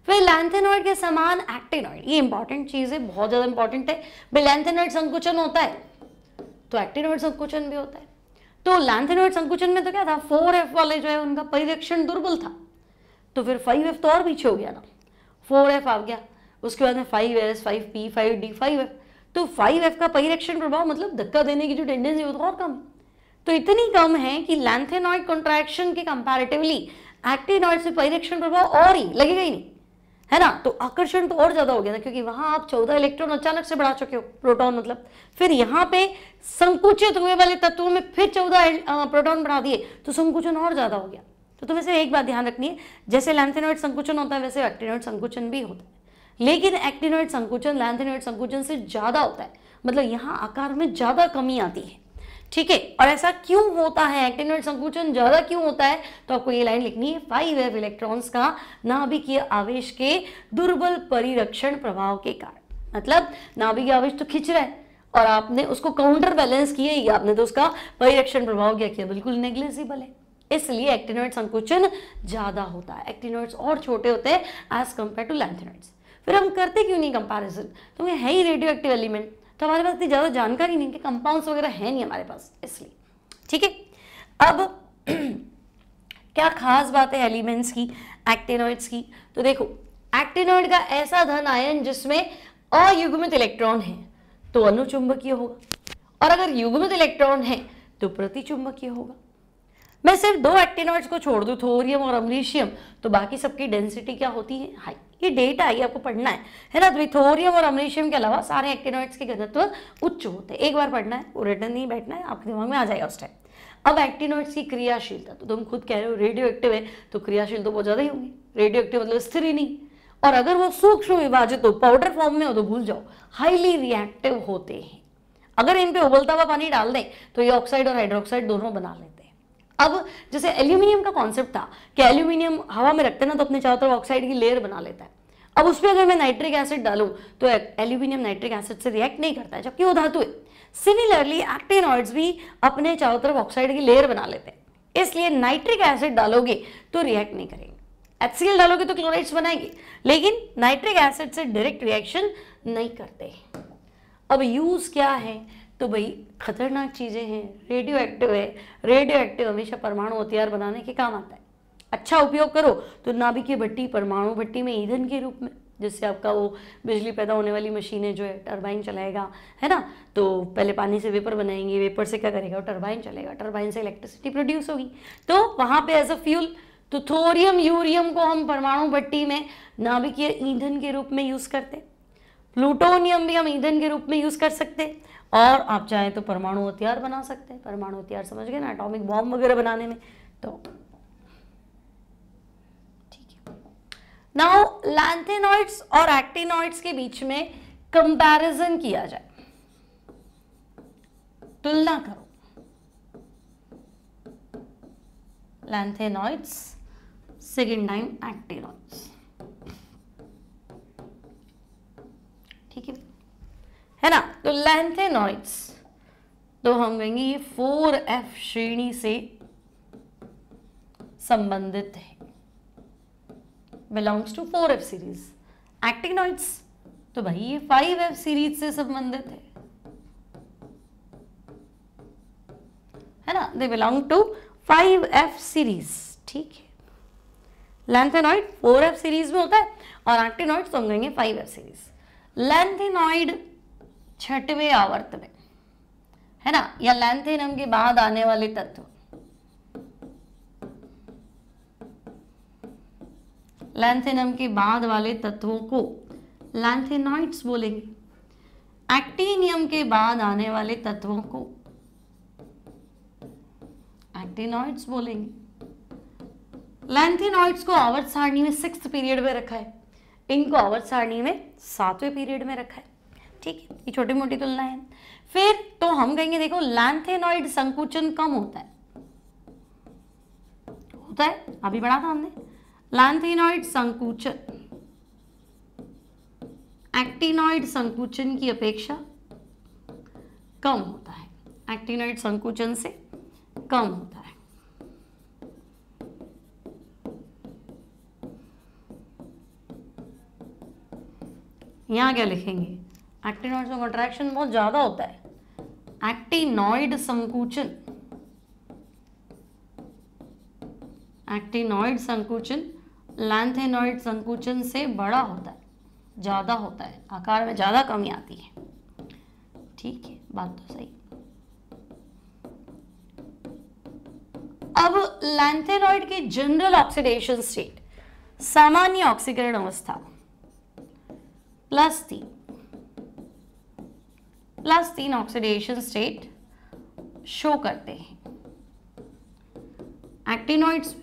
फिर लैंथेनॉइड के समान एक्टिनॉइड, ये इंपॉर्टेंट चीज़ है, बहुत ज़्यादा इंपॉर्टेंट है। लैंथेनॉइड संकुचन होता है तो एक्टिनॉइड संकुचन भी होता है। तो लैंथेनॉइड संकुचन में तो क्या था, 4F वाले जो है उनका परिरक्षण दुर्बल था, तो फिर 5F तो और पीछे हो गया ना, 4F आ गया, उसके बाद में 5S, 5P, 5D, 5F, तो 5F का परिरक्षण प्रभाव मतलब धक्का देने की जो टेंडेंसी वो तो और कम, तो इतनी कम है कि लैंथेनॉइड कॉन्ट्रैक्शन के कंपैरेटिवली एक्टिनॉइड से परिरक्षण प्रभाव और ही लगेगा ही नहीं, है ना। तो आकर्षण तो और ज्यादा हो गया था, क्योंकि वहां आप 14 इलेक्ट्रॉन अचानक से बढ़ा चुके हो, प्रोटॉन मतलब, फिर यहाँ पे संकुचित हुए वाले तत्वों में फिर 14 प्रोटॉन बढ़ा दिए तो संकुचन और ज्यादा हो गया, तो तुम्हें सिर्फ एक बात ध्यान रखनी है, जैसे लैंथेनॉइड संकुचन होता है वैसे एक्टिनॉइड संकुचन भी होता है, लेकिन एक्टिनॉइड संकुचन लैंथेनॉइड संकुचन से ज्यादा होता है, मतलब यहाँ आकार में ज्यादा कमी आती है, ठीक है। और ऐसा क्यों होता है, एक्टिनॉइड संकुचन ज्यादा क्यों होता है, तो आपको ये लाइन लिखनी है, 5f इलेक्ट्रॉन्स का नाभिकीय आवेश के दुर्बल परिरक्षण प्रभाव के कारण। मतलब नाभिकीय आवेश तो खिंच रहा है और आपने उसको काउंटर बैलेंस किया ही, आपने तो उसका परिरक्षण प्रभाव क्या किया, बिल्कुल नेग्लिजिबल है, इसलिए एक्टिनॉइड संकुचन ज्यादा होता है, एक्टिनॉइड्स और छोटे होते हैं एज कंपेयर टू लैंथेनॉइड्स। फिर हम करते क्यों नहीं कंपैरिजन, तो ये है ही रेडियो एक्टिव एलिमेंट, तो हमारे पास इतनी ज़्यादा जानकारी नहीं कि कंपाउंड्स वगैरह है नहीं हमारे पास, इसलिए, ठीक है। अब क्या खास बात है एलिमेंट्स की, एक्टिनॉइड्स की, तो देखो एक्टिनॉइड का ऐसा धन आयन जिसमें अयुग्मित इलेक्ट्रॉन है तो अनुचुंबकीय होगा, और अगर युग्मित इलेक्ट्रॉन है तो प्रतिचुंबकीय होगा। मैं सिर्फ दो एक्टिनॉइड्स को छोड़ दूं, थोरियम और अमरीशियम, तो बाकी सबकी डेंसिटी क्या होती है, हाई। ये डेटा है, आपको पढ़ना है ना। तो थोरियम और अमरीशियम के अलावा सारे एक्टिनॉइड्स के घनत्व उच्च होते हैं, एक बार पढ़ना है, वो रिटर्न नहीं बैठना है, आपके दिमाग में आ जाएगा उस टाइम। अब एक्टिनॉइड्स की क्रियाशीलता, तो तुम खुद कह रहे हो रेडियो एक्टिव है तो क्रियाशील तो बहुत ज्यादा ही होंगी, रेडियो एक्टिव मतलब स्थिर ही नहीं, और अगर वो सूक्ष्म विभाजित हो, पाउडर फॉर्म में हो तो भूल जाओ, हाईली रिएक्टिव होते हैं। अगर इन पे उबलता हुआ पानी डाल दें तो ये ऑक्साइड और हाइड्रोक्साइड दोनों बना लेते हैं। अब जैसे एल्यूमिनियम का कॉन्सेप्ट था कि एल्यूमिनियम हवा में रखते ना तो अपने चारों तरफ ऑक्साइड की लेयर बना लेता है। अब उस पर अगर मैं नाइट्रिक एसिड डालूं तो एल्यूमिनियम नाइट्रिक एसिड से रिएक्ट नहीं करता है, जबकि वो धातु है। सिमिलरली एक्टिनॉइड्स भी अपने चारों तरफ ऑक्साइड की लेयर बना लेते हैं, इसलिए नाइट्रिक एसिड डालोगे तो रिएक्ट नहीं करेंगे, HCl डालोगे तो क्लोराइड्स बनाएंगे, लेकिन नाइट्रिक एसिड से डायरेक्ट रिएक्शन नहीं करते। अब यूज क्या है, तो भाई खतरनाक चीजें हैं, रेडियो एक्टिव है, रेडियो एक्टिव हमेशा परमाणु हथियार बनाने के काम आता है। अच्छा उपयोग करो तो नाभिकीय भट्टी, परमाणु भट्टी में ईंधन के रूप में, जिससे आपका वो बिजली पैदा होने वाली मशीनें जो है, टरबाइन चलाएगा, है ना। तो पहले पानी से वेपर बनाएंगे, वेपर से क्या करेगा, टरबाइन चलेगा, टरबाइन से इलेक्ट्रिसिटी प्रोड्यूस होगी, तो वहां पे एज अ फ्यूल। तो थोरियम यूरियम को हम परमाणु भट्टी में नाभिकीय ईंधन के रूप में यूज करते, प्लूटोनियम भी हम ईंधन के रूप में यूज कर सकते, और आप चाहें तो परमाणु हथियार बना सकते हैं। परमाणु हथियार समझ गए ना, एटॉमिक बॉम्ब वगैरह बनाने में। तो ठीक है, नाउ लैंथेनॉइड्स और एक्टिनॉइड्स के बीच में कंपैरिजन किया जाए, तुलना करो, लैंथेनॉइड्स सेकेंड टाइम एक्टिनॉइड्स, ठीक है ना। तो लैंथेनॉइड्स तो हम कहेंगे ये 4f श्रेणी से संबंधित है, belongs to 4f series. Actinoids तो भाई ये 5f सीरीज से संबंधित है ना, they belong to 5f series, ठीक है। लैंथेनॉइड 4f सीरीज में होता है और एक्टिनॉइड्स तो हम कहेंगे 5f सीरीज। लैंथेनॉइड छठवें आवर्त में है ना, या लैंथेनम के बाद आने वाले तत्व, लैंथेनम के बाद वाले तत्वों को लैंथेनॉइड्स बोलेंगे। एक्टिनियम के बाद आने वाले तत्वों को एक्टिनॉइड्स बोलेंगे। लैंथेनॉइड्स को आवर्त सारणी में 6th पीरियड में रखा है, इनको आवर्त सारणी में 7वें पीरियड में रखा है, ठीक है। ये छोटी मोटी तुलना है। फिर तो हम कहेंगे देखो लैंथेनॉइड संकुचन कम होता है, अभी पढ़ा था हमने। लैंथेनॉइड संकुचन एक्टिनॉइड संकुचन की अपेक्षा कम होता है, एक्टिनॉइड संकुचन से कम होता है। यहां क्या लिखेंगे, एक्टिनॉइड में कॉन्ट्रैक्शन बहुत ज्यादा होता है, एक्टिनॉइड संकुचन, एक्टिनॉइड संकुचन लैंथेनॉइड संकुचन से बड़ा होता है, ज्यादा होता है, आकार में ज्यादा कमी आती है, ठीक है, बात तो सही। अब लैंथेनॉइड के जनरल ऑक्सीडेशन स्टेट, सामान्य ऑक्सीकरण अवस्था +3 ऑक्सीडेशन स्टेट शो करते हैं। एक्टिनॉइड्स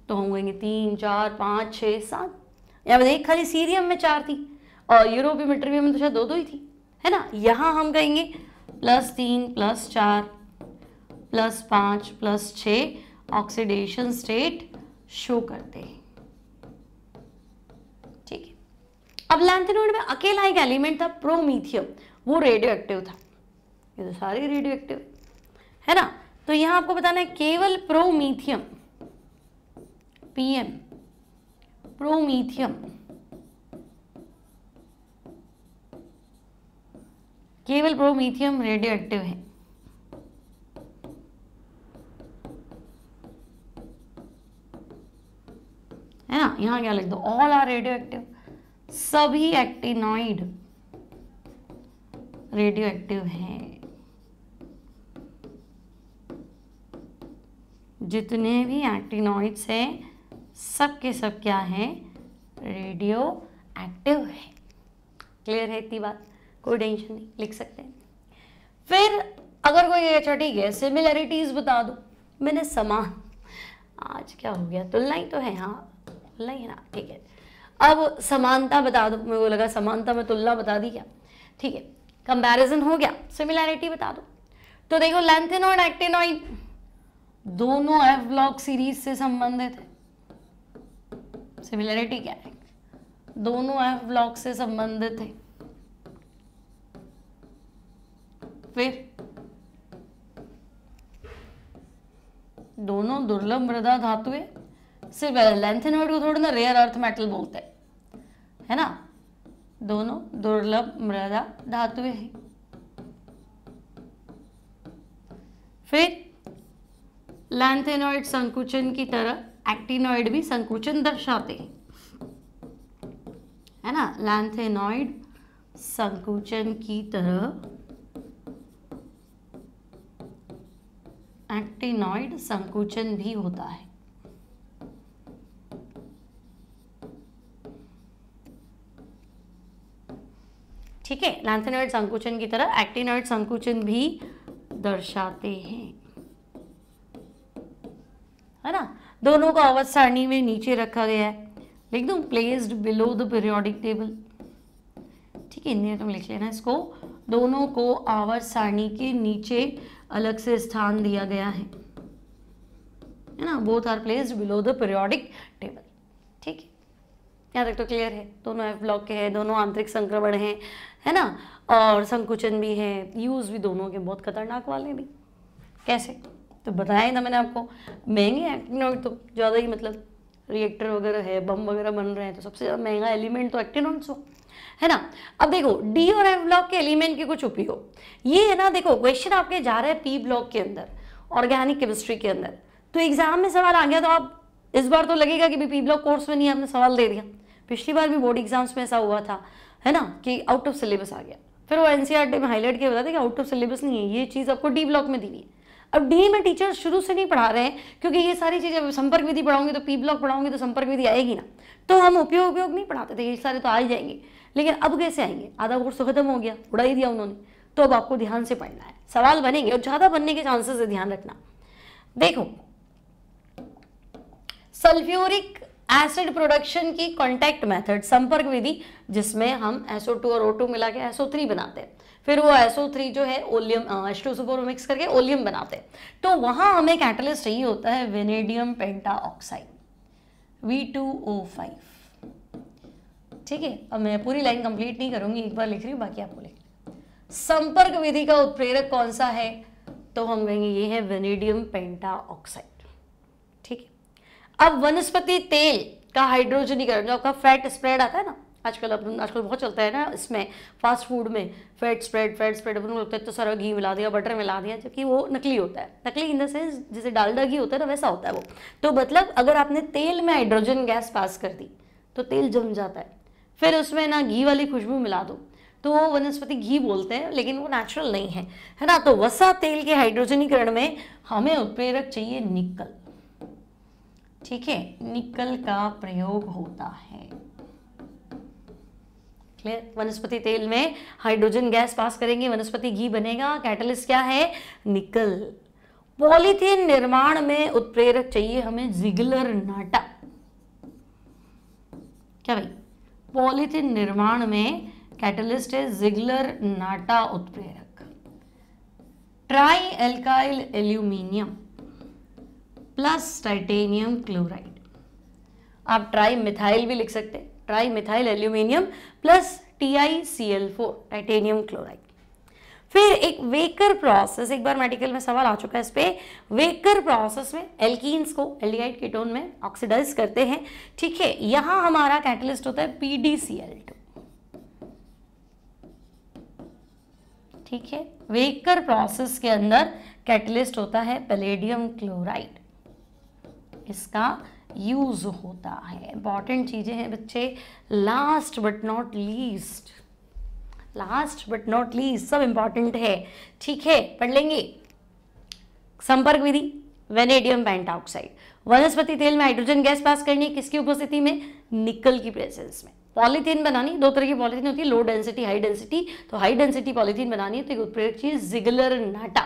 तो हम कहेंगे 3, 4, 5, 6, 7। यहाँ पे खाली सीरियम में 4 थी और यूरोपियम ट्रिटियम में तो शायद 2 ही थी, है ना। यहाँ हम कहेंगे +3 +4 +5 +6 ऑक्सीडेशन स्टेट शो करते हैं, ठीक है। अब लैंथेनोइड में अकेला एक एलिमेंट था प्रोमीथियम, वो रेडियो एक्टिव था। ये तो सारे रेडियो एक्टिव है ना। तो यहां आपको बताना है केवल प्रोमीथियम PM, प्रोमीथियम केवल प्रोमीथियम रेडियो एक्टिव है। है ना, यहां क्या लिख दो, ऑल आर रेडियो एक्टिव, सभी एक्टिनॉइड रेडियो एक्टिव हैं। जितने भी एक्टिनॉइड्स हैं सब के सब क्या हैं, रेडियो एक्टिव है। क्लियर है इतनी बात, कोई टेंशन नहीं, लिख सकते हैं। फिर अगर कोई अच्छा ठीक है सिमिलैरिटीज बता दो, मैंने समान, आज क्या हो गया, तुलना ही तो है, हाँ तुलना ही है ना, ठीक है। अब समानता बता दो, मेरे को लगा समानता में तुलना बता दी क्या, ठीक है। कंपैरिजन हो गया, सिमिलैरिटी बता दो। तो देखो लैंथेनॉइड एक्टिनॉइड दोनों F ब्लॉक सीरीज से संबंधित है। सिमिलैरिटी क्या है, दोनों F ब्लॉक से संबंधित है। फिर दोनों दुर्लभ मृदा धातु है। सिर्फ लैंथेनॉइड को थोड़ा ना रेयर अर्थ मेटल बोलते हैं, है ना। दोनों दुर्लभ मृदा धातु है। फिर लैंथेनॉइड संकुचन की तरह एक्टिनॉइड भी संकुचन दर्शाते हैं, है ना। लैंथेनॉइड संकुचन की तरह एक्टिनॉइड संकुचन भी होता है। ठीक है, लैंथेनॉइड संकुचन की तरह एक्टिनॉइड संकुचन भी दर्शाते हैं, है ना। दोनों को आवर्त सारणी में नीचे रखा गया है, लिख दूं placed below the periodic table, ठीक है, हिंदी में तुम लिख लेना इसको। दोनों को आवर्त सारणी के नीचे अलग से स्थान दिया गया है ना। Both are placed below the periodic table, ठीक है, यहाँ तक तो क्लियर है। दोनों F ब्लॉक के हैं, दोनों आंतरिक संक्रमण हैं, है ना, और संकुचन भी है। यूज भी दोनों के बहुत खतरनाक वाले भी। कैसे, तो बताया ही था मैंने आपको, महंगे एक्टिनॉइड तो ज़्यादा ही, मतलब रिएक्टर वगैरह है, बम वगैरह बन रहे हैं, तो सबसे ज़्यादा महंगा एलिमेंट तो एक्टिनॉइड्स हो, है ना। अब देखो डी और F ब्लॉक के एलिमेंट के कुछ उपयोग, ये है ना। देखो क्वेश्चन आपके जा रहे हैं P ब्लॉक के अंदर, ऑर्गेनिक केमिस्ट्री के अंदर, तो एग्जाम में सवाल आ गया, तो आप इस बार तो लगेगा कि P ब्लॉक कोर्स में नहीं, आपने सवाल दे दिया। पिछली बार भी बोर्ड एग्जाम्स में ऐसा हुआ था, है ना, कि आउट ऑफ सिलेबस आ गया। फिर वो NCERT में हाईलाइट किया बताते कि आउट ऑफ सिलेबस नहीं है, ये चीज़ आपको डी ब्लॉक में दी है। अब डी में टीचर शुरू से नहीं पढ़ा रहे हैं, क्योंकि ये सारी चीज़ें संपर्क विधि पढ़ाऊंगे तो P ब्लॉक पढ़ाऊंगे तो संपर्क विधि आएगी ना, तो हम उपयोग नहीं पढ़ाते थे, ये सारे तो आ ही जाएंगे। लेकिन अब कैसे आएंगे, आधा कोर्स तो खत्म हो गया, उड़ा ही दिया उन्होंने, तो अब आपको ध्यान से पढ़ना है, सवाल बनेंगे और ज़्यादा बनने के चांसेस है, ध्यान रखना। देखो सल्फ्यूरिक एसिड प्रोडक्शन की कांटेक्ट मेथड, संपर्क विधि, जिसमें हम SO2 और O2 मिला के SO3 बनाते हैं, फिर वो SO3 जो है ओलियम H2SO4 मिक्स करके ओलियम बनाते हैं। तो वहां हमें कैटलिस्ट चाहिए होता है वेनेडियम पेंटाऑक्साइड V2O5, ठीक है। अब मैं पूरी लाइन कंप्लीट नहीं करूंगी, एक बार लिख रही हूँ, बाकी आपको लिख। संपर्क विधि का उत्प्रेरक कौन सा है, तो हम कहेंगे ये है वेनेडियम पेंटाऑक्साइड, ठीक है। अब वनस्पति तेल का हाइड्रोजनीकरण, जो आपका फैट स्प्रेड आता है ना, आजकल बहुत चलता है ना, इसमें फास्ट फूड में फैट स्प्रेड अपन लोग लगता है तो सारा घी मिला दिया, बटर मिला दिया, जबकि वो नकली होता है। नकली इन द सेंस जैसे डालडा घी होता है ना, वैसा होता है वो। तो मतलब अगर आपने तेल में हाइड्रोजन गैस पास कर दी तो तेल जम जाता है, फिर उसमें ना घी वाली खुशबू मिला दो तो वो वनस्पति घी बोलते हैं, लेकिन वो नेचुरल नहीं है, है ना। तो वसा तेल के हाइड्रोजनीकरण में हमें उत्प्रेरक चाहिए निकल, ठीक है, निकल का प्रयोग होता है। क्लियर, वनस्पति तेल में हाइड्रोजन गैस पास करेंगे, वनस्पति घी बनेगा, कैटलिस्ट क्या है, निकल। पॉलीथीन निर्माण में उत्प्रेरक चाहिए हमें जिगलर नाटा। क्या भाई, पॉलीथीन निर्माण में कैटलिस्ट है जिगलर नाटा उत्प्रेरक। Try alkyl aluminium plus titanium chloride, आप ट्राई मिथाइल भी लिख सकते हैं, tri methyl aluminium plus TiCl4 titanium chloride. फिर एक वेकर प्रोसेस, एक बार मेडिकल में सवाल आ चुका है इस पे। वेकर प्रोसेस में एल्कीन्स को एल्डिहाइड कीटोन में ऑक्सीडाइज करते हैं, ठीक है। यहां हमारा कैटलिस्ट होता है PdCl2, ठीक है। वेकर प्रोसेस के अंदर कैटलिस्ट होता है पैलेडियम क्लोराइड, इसका यूज होता है। इंपॉर्टेंट चीजें हैं बच्चे, last but not least, last but not least सब इंपॉर्टेंट है, ठीक है, पढ़ लेंगे। संपर्क विधि, वेनेडियम पेंटाऑक्साइड। वनस्पति तेल में हाइड्रोजन गैस पास करनी है, किसकी उपस्थिति में? निकल की प्रेजेंस में। पॉलीथीन बनानी, दो तरह की पॉलीथीन होती है, लो डेंसिटी हाई डेंसिटी। तो हाई डेंसिटी पॉलीथीन बनानी है तो एक उत्प्रेरक चीज जिगलर नाटा,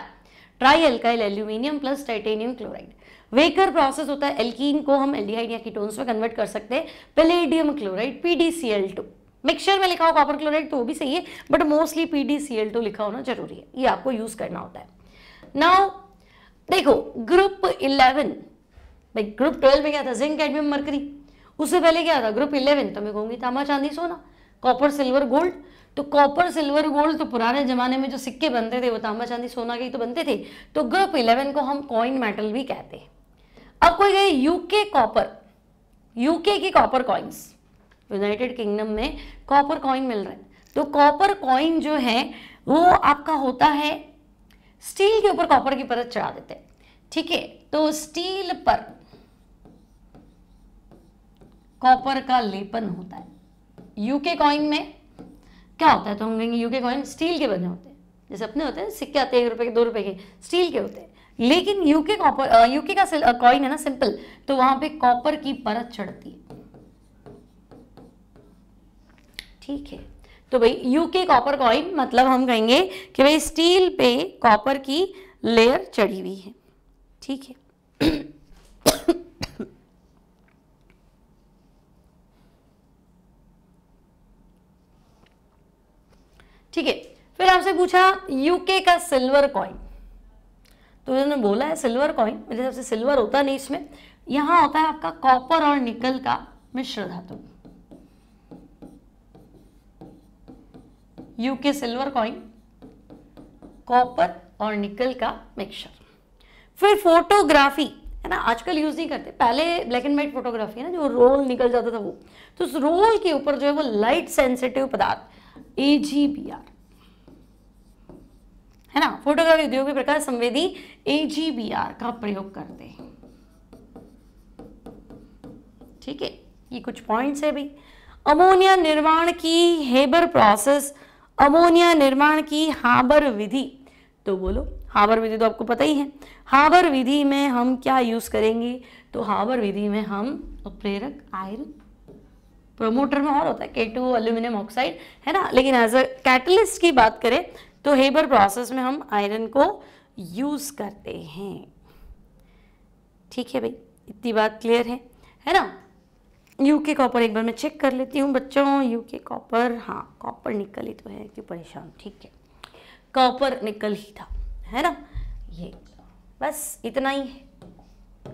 try alkyl aluminium plus titanium chloride. Waker process होता है, एल्कीन को हम एल्डिहाइड या कीटोन्स में कन्वर्ट कर सकते हैं, पैलेडियम क्लोराइड PdCl2। मिक्सचर में लिखा हो कॉपर क्लोराइड तो वो भी सही है, बट मोस्टली PdCl2 लिखा होना जरूरी है, ये आपको यूज करना होता है। नाउ देखो ग्रुप 11, भाई ग्रुप 12 में क्या था? Zinc cadmium mercury. उससे पहले क्या था? ग्रुप 11 तो मैं कहूंगी तांबा चांदी सोना, कॉपर सिल्वर गोल्ड। तो कॉपर सिल्वर गोल्ड तो पुराने जमाने में जो सिक्के बनते थे वो तांबा चांदी सोना के ही तो बनते थे, तो ग्रुप 11 को हम कॉइन मेटल भी कहते हैं। अब कोई गए यूके कॉपर, यूके की कॉपर कॉइन्स, यूनाइटेड किंगडम में कॉपर कॉइन मिल रहा है, तो कॉपर कॉइन जो है वो आपका होता है स्टील के ऊपर कॉपर की परत चढ़ा देते हैं, ठीक है। तो स्टील पर कॉपर का लेपन होता है। यूके कॉइन में क्या होता है? तो हम कहेंगे यूके कॉइन स्टील के बने होते हैं, जैसे अपने होते हैं सिक्के आते हैं 1 रुपए के 2 रुपए के, स्टील के होते हैं। लेकिन यूके कॉपर, यूके का कॉइन है ना सिंपल, तो वहां पे कॉपर की परत चढ़ती है, ठीक है। तो भाई यूके कॉपर कॉइन मतलब हम कहेंगे कि भाई स्टील पे कॉपर की लेयर चढ़ी हुई है, ठीक है। ठीक है, फिर आपसे पूछा यूके का सिल्वर कॉइन, तो उन्होंने बोला है सिल्वर कॉइन, मेरे हिसाब से सिल्वर होता नहीं इसमें, यहां होता है आपका कॉपर और निकल का मिश्र धातु। यूके सिल्वर कॉइन, कॉपर और निकल का मिक्सचर। फिर फोटोग्राफी है ना, आजकल यूज नहीं करते, पहले ब्लैक एंड व्हाइट फोटोग्राफी है ना, जो रोल निकल जाता था वो, तो उस रोल के ऊपर जो है वो लाइट सेंसिटिव पदार्थ AgBr है ना, फोटोग्राफी उद्योग में प्रकाश संवेदी AgBr का प्रयोग करते हैं, ठीक है। ये कुछ पॉइंट्स है भाई। अमोनिया निर्माण की हेबर प्रोसेस, अमोनिया निर्माण की हाबर विधि, तो बोलो हाबर विधि तो आपको पता ही है। हाबर विधि में हम क्या यूज करेंगे? तो हाबर विधि में हम उत्प्रेरक आयरन, प्रोमोटर में और होता है K2 एल्यूमिनियम ऑक्साइड है ना, लेकिन एज अ कैटलिस्ट की बात करें तो हेबर प्रोसेस में हम आयरन को यूज करते हैं, ठीक है भाई, इतनी बात क्लियर है ना। यूके कॉपर एक बार मैं चेक कर लेती हूँ बच्चों, यूके कॉपर, हाँ कॉपर निकल ही तो है, क्यों परेशान, ठीक है, कॉपर निकल ही था, है ना। ये बस इतना ही है।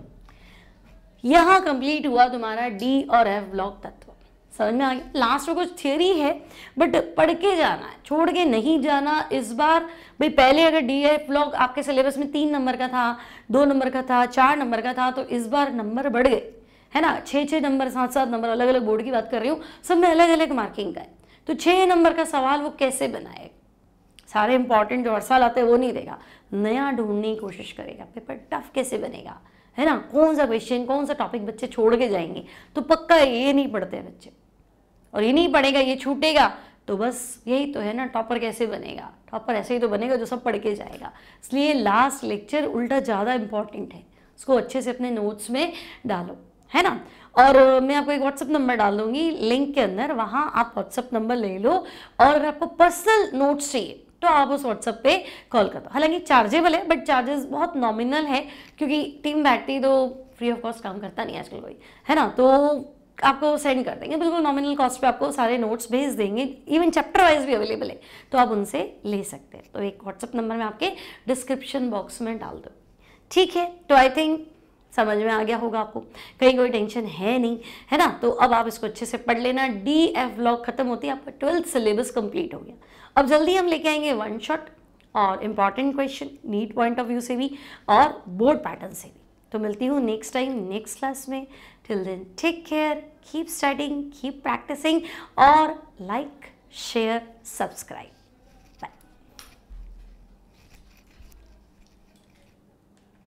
यहां कंप्लीट हुआ तुम्हारा डी और एफ ब्लॉक तत्व, समझ में आ गया। लास्ट में कुछ थियरी है बट पढ़ के जाना है, छोड़ के नहीं जाना इस बार। भाई पहले अगर डी एफ ब्लॉक आपके सिलेबस में 3 नंबर का था, 2 नंबर का था, 4 नंबर का था, तो इस बार नंबर बढ़ गए, है ना, 6-6 नंबर, 7-7 नंबर, अलग अलग बोर्ड की बात कर रही हूँ, सब में अलग अलग मार्किंग का है। तो 6 नंबर का सवाल वो कैसे बनाए, सारे इंपॉर्टेंट जो हर साल आते हैं वो नहीं देगा, नया ढूंढने की कोशिश करेगा, पेपर टफ कैसे बनेगा, है ना, कौन सा क्वेश्चन, कौन सा टॉपिक बच्चे छोड़ के जाएंगे। तो पक्का ये नहीं पढ़ते हैं बच्चे, और ये नहीं पढ़ेगा, ये छूटेगा, तो बस यही तो है ना, टॉपर कैसे बनेगा, टॉपर ऐसे ही तो बनेगा जो सब पढ़ के जाएगा। इसलिए लास्ट लेक्चर उल्टा ज़्यादा इंपॉर्टेंट है, उसको अच्छे से अपने नोट्स में डालो, है ना। और मैं आपको एक व्हाट्सअप नंबर डाल दूंगी लिंक के अंदर, वहाँ आप व्हाट्सअप नंबर ले लो, और अगर आपको पर्सनल नोट्स चाहिए तो आप उस व्हाट्सएप पे कॉल कर दो। हालांकि चार्जेबल है बट चार्जेस बहुत नॉमिनल है, क्योंकि टीम बैटरी तो फ्री ऑफ कॉस्ट काम करता नहीं आजकल कोई, है ना। तो आपको सेंड कर देंगे, बिल्कुल नॉमिनल कॉस्ट पे आपको सारे नोट्स भेज देंगे, इवन चैप्टर वाइज भी अवेलेबल है, तो आप उनसे ले सकते हैं। तो एक व्हाट्सएप नंबर मैं आपके डिस्क्रिप्शन बॉक्स में डाल दूँ, ठीक है। तो आई थिंक समझ में आ गया होगा आपको, कहीं कोई टेंशन है नहीं, है ना। तो अब आप इसको अच्छे से पढ़ लेना। DF ब्लॉक खत्म होती है, आपका 12th सिलेबस कंप्लीट हो गया। अब जल्दी हम लेके आएंगे वन शॉट और important question NEET point of view से भी और बोर्ड पैटर्न से भी। तो मिलती हूँ नेक्स्ट टाइम नेक्स्ट क्लास में। Till then take care, keep studying, keep practising और लाइक शेयर सब्सक्राइब।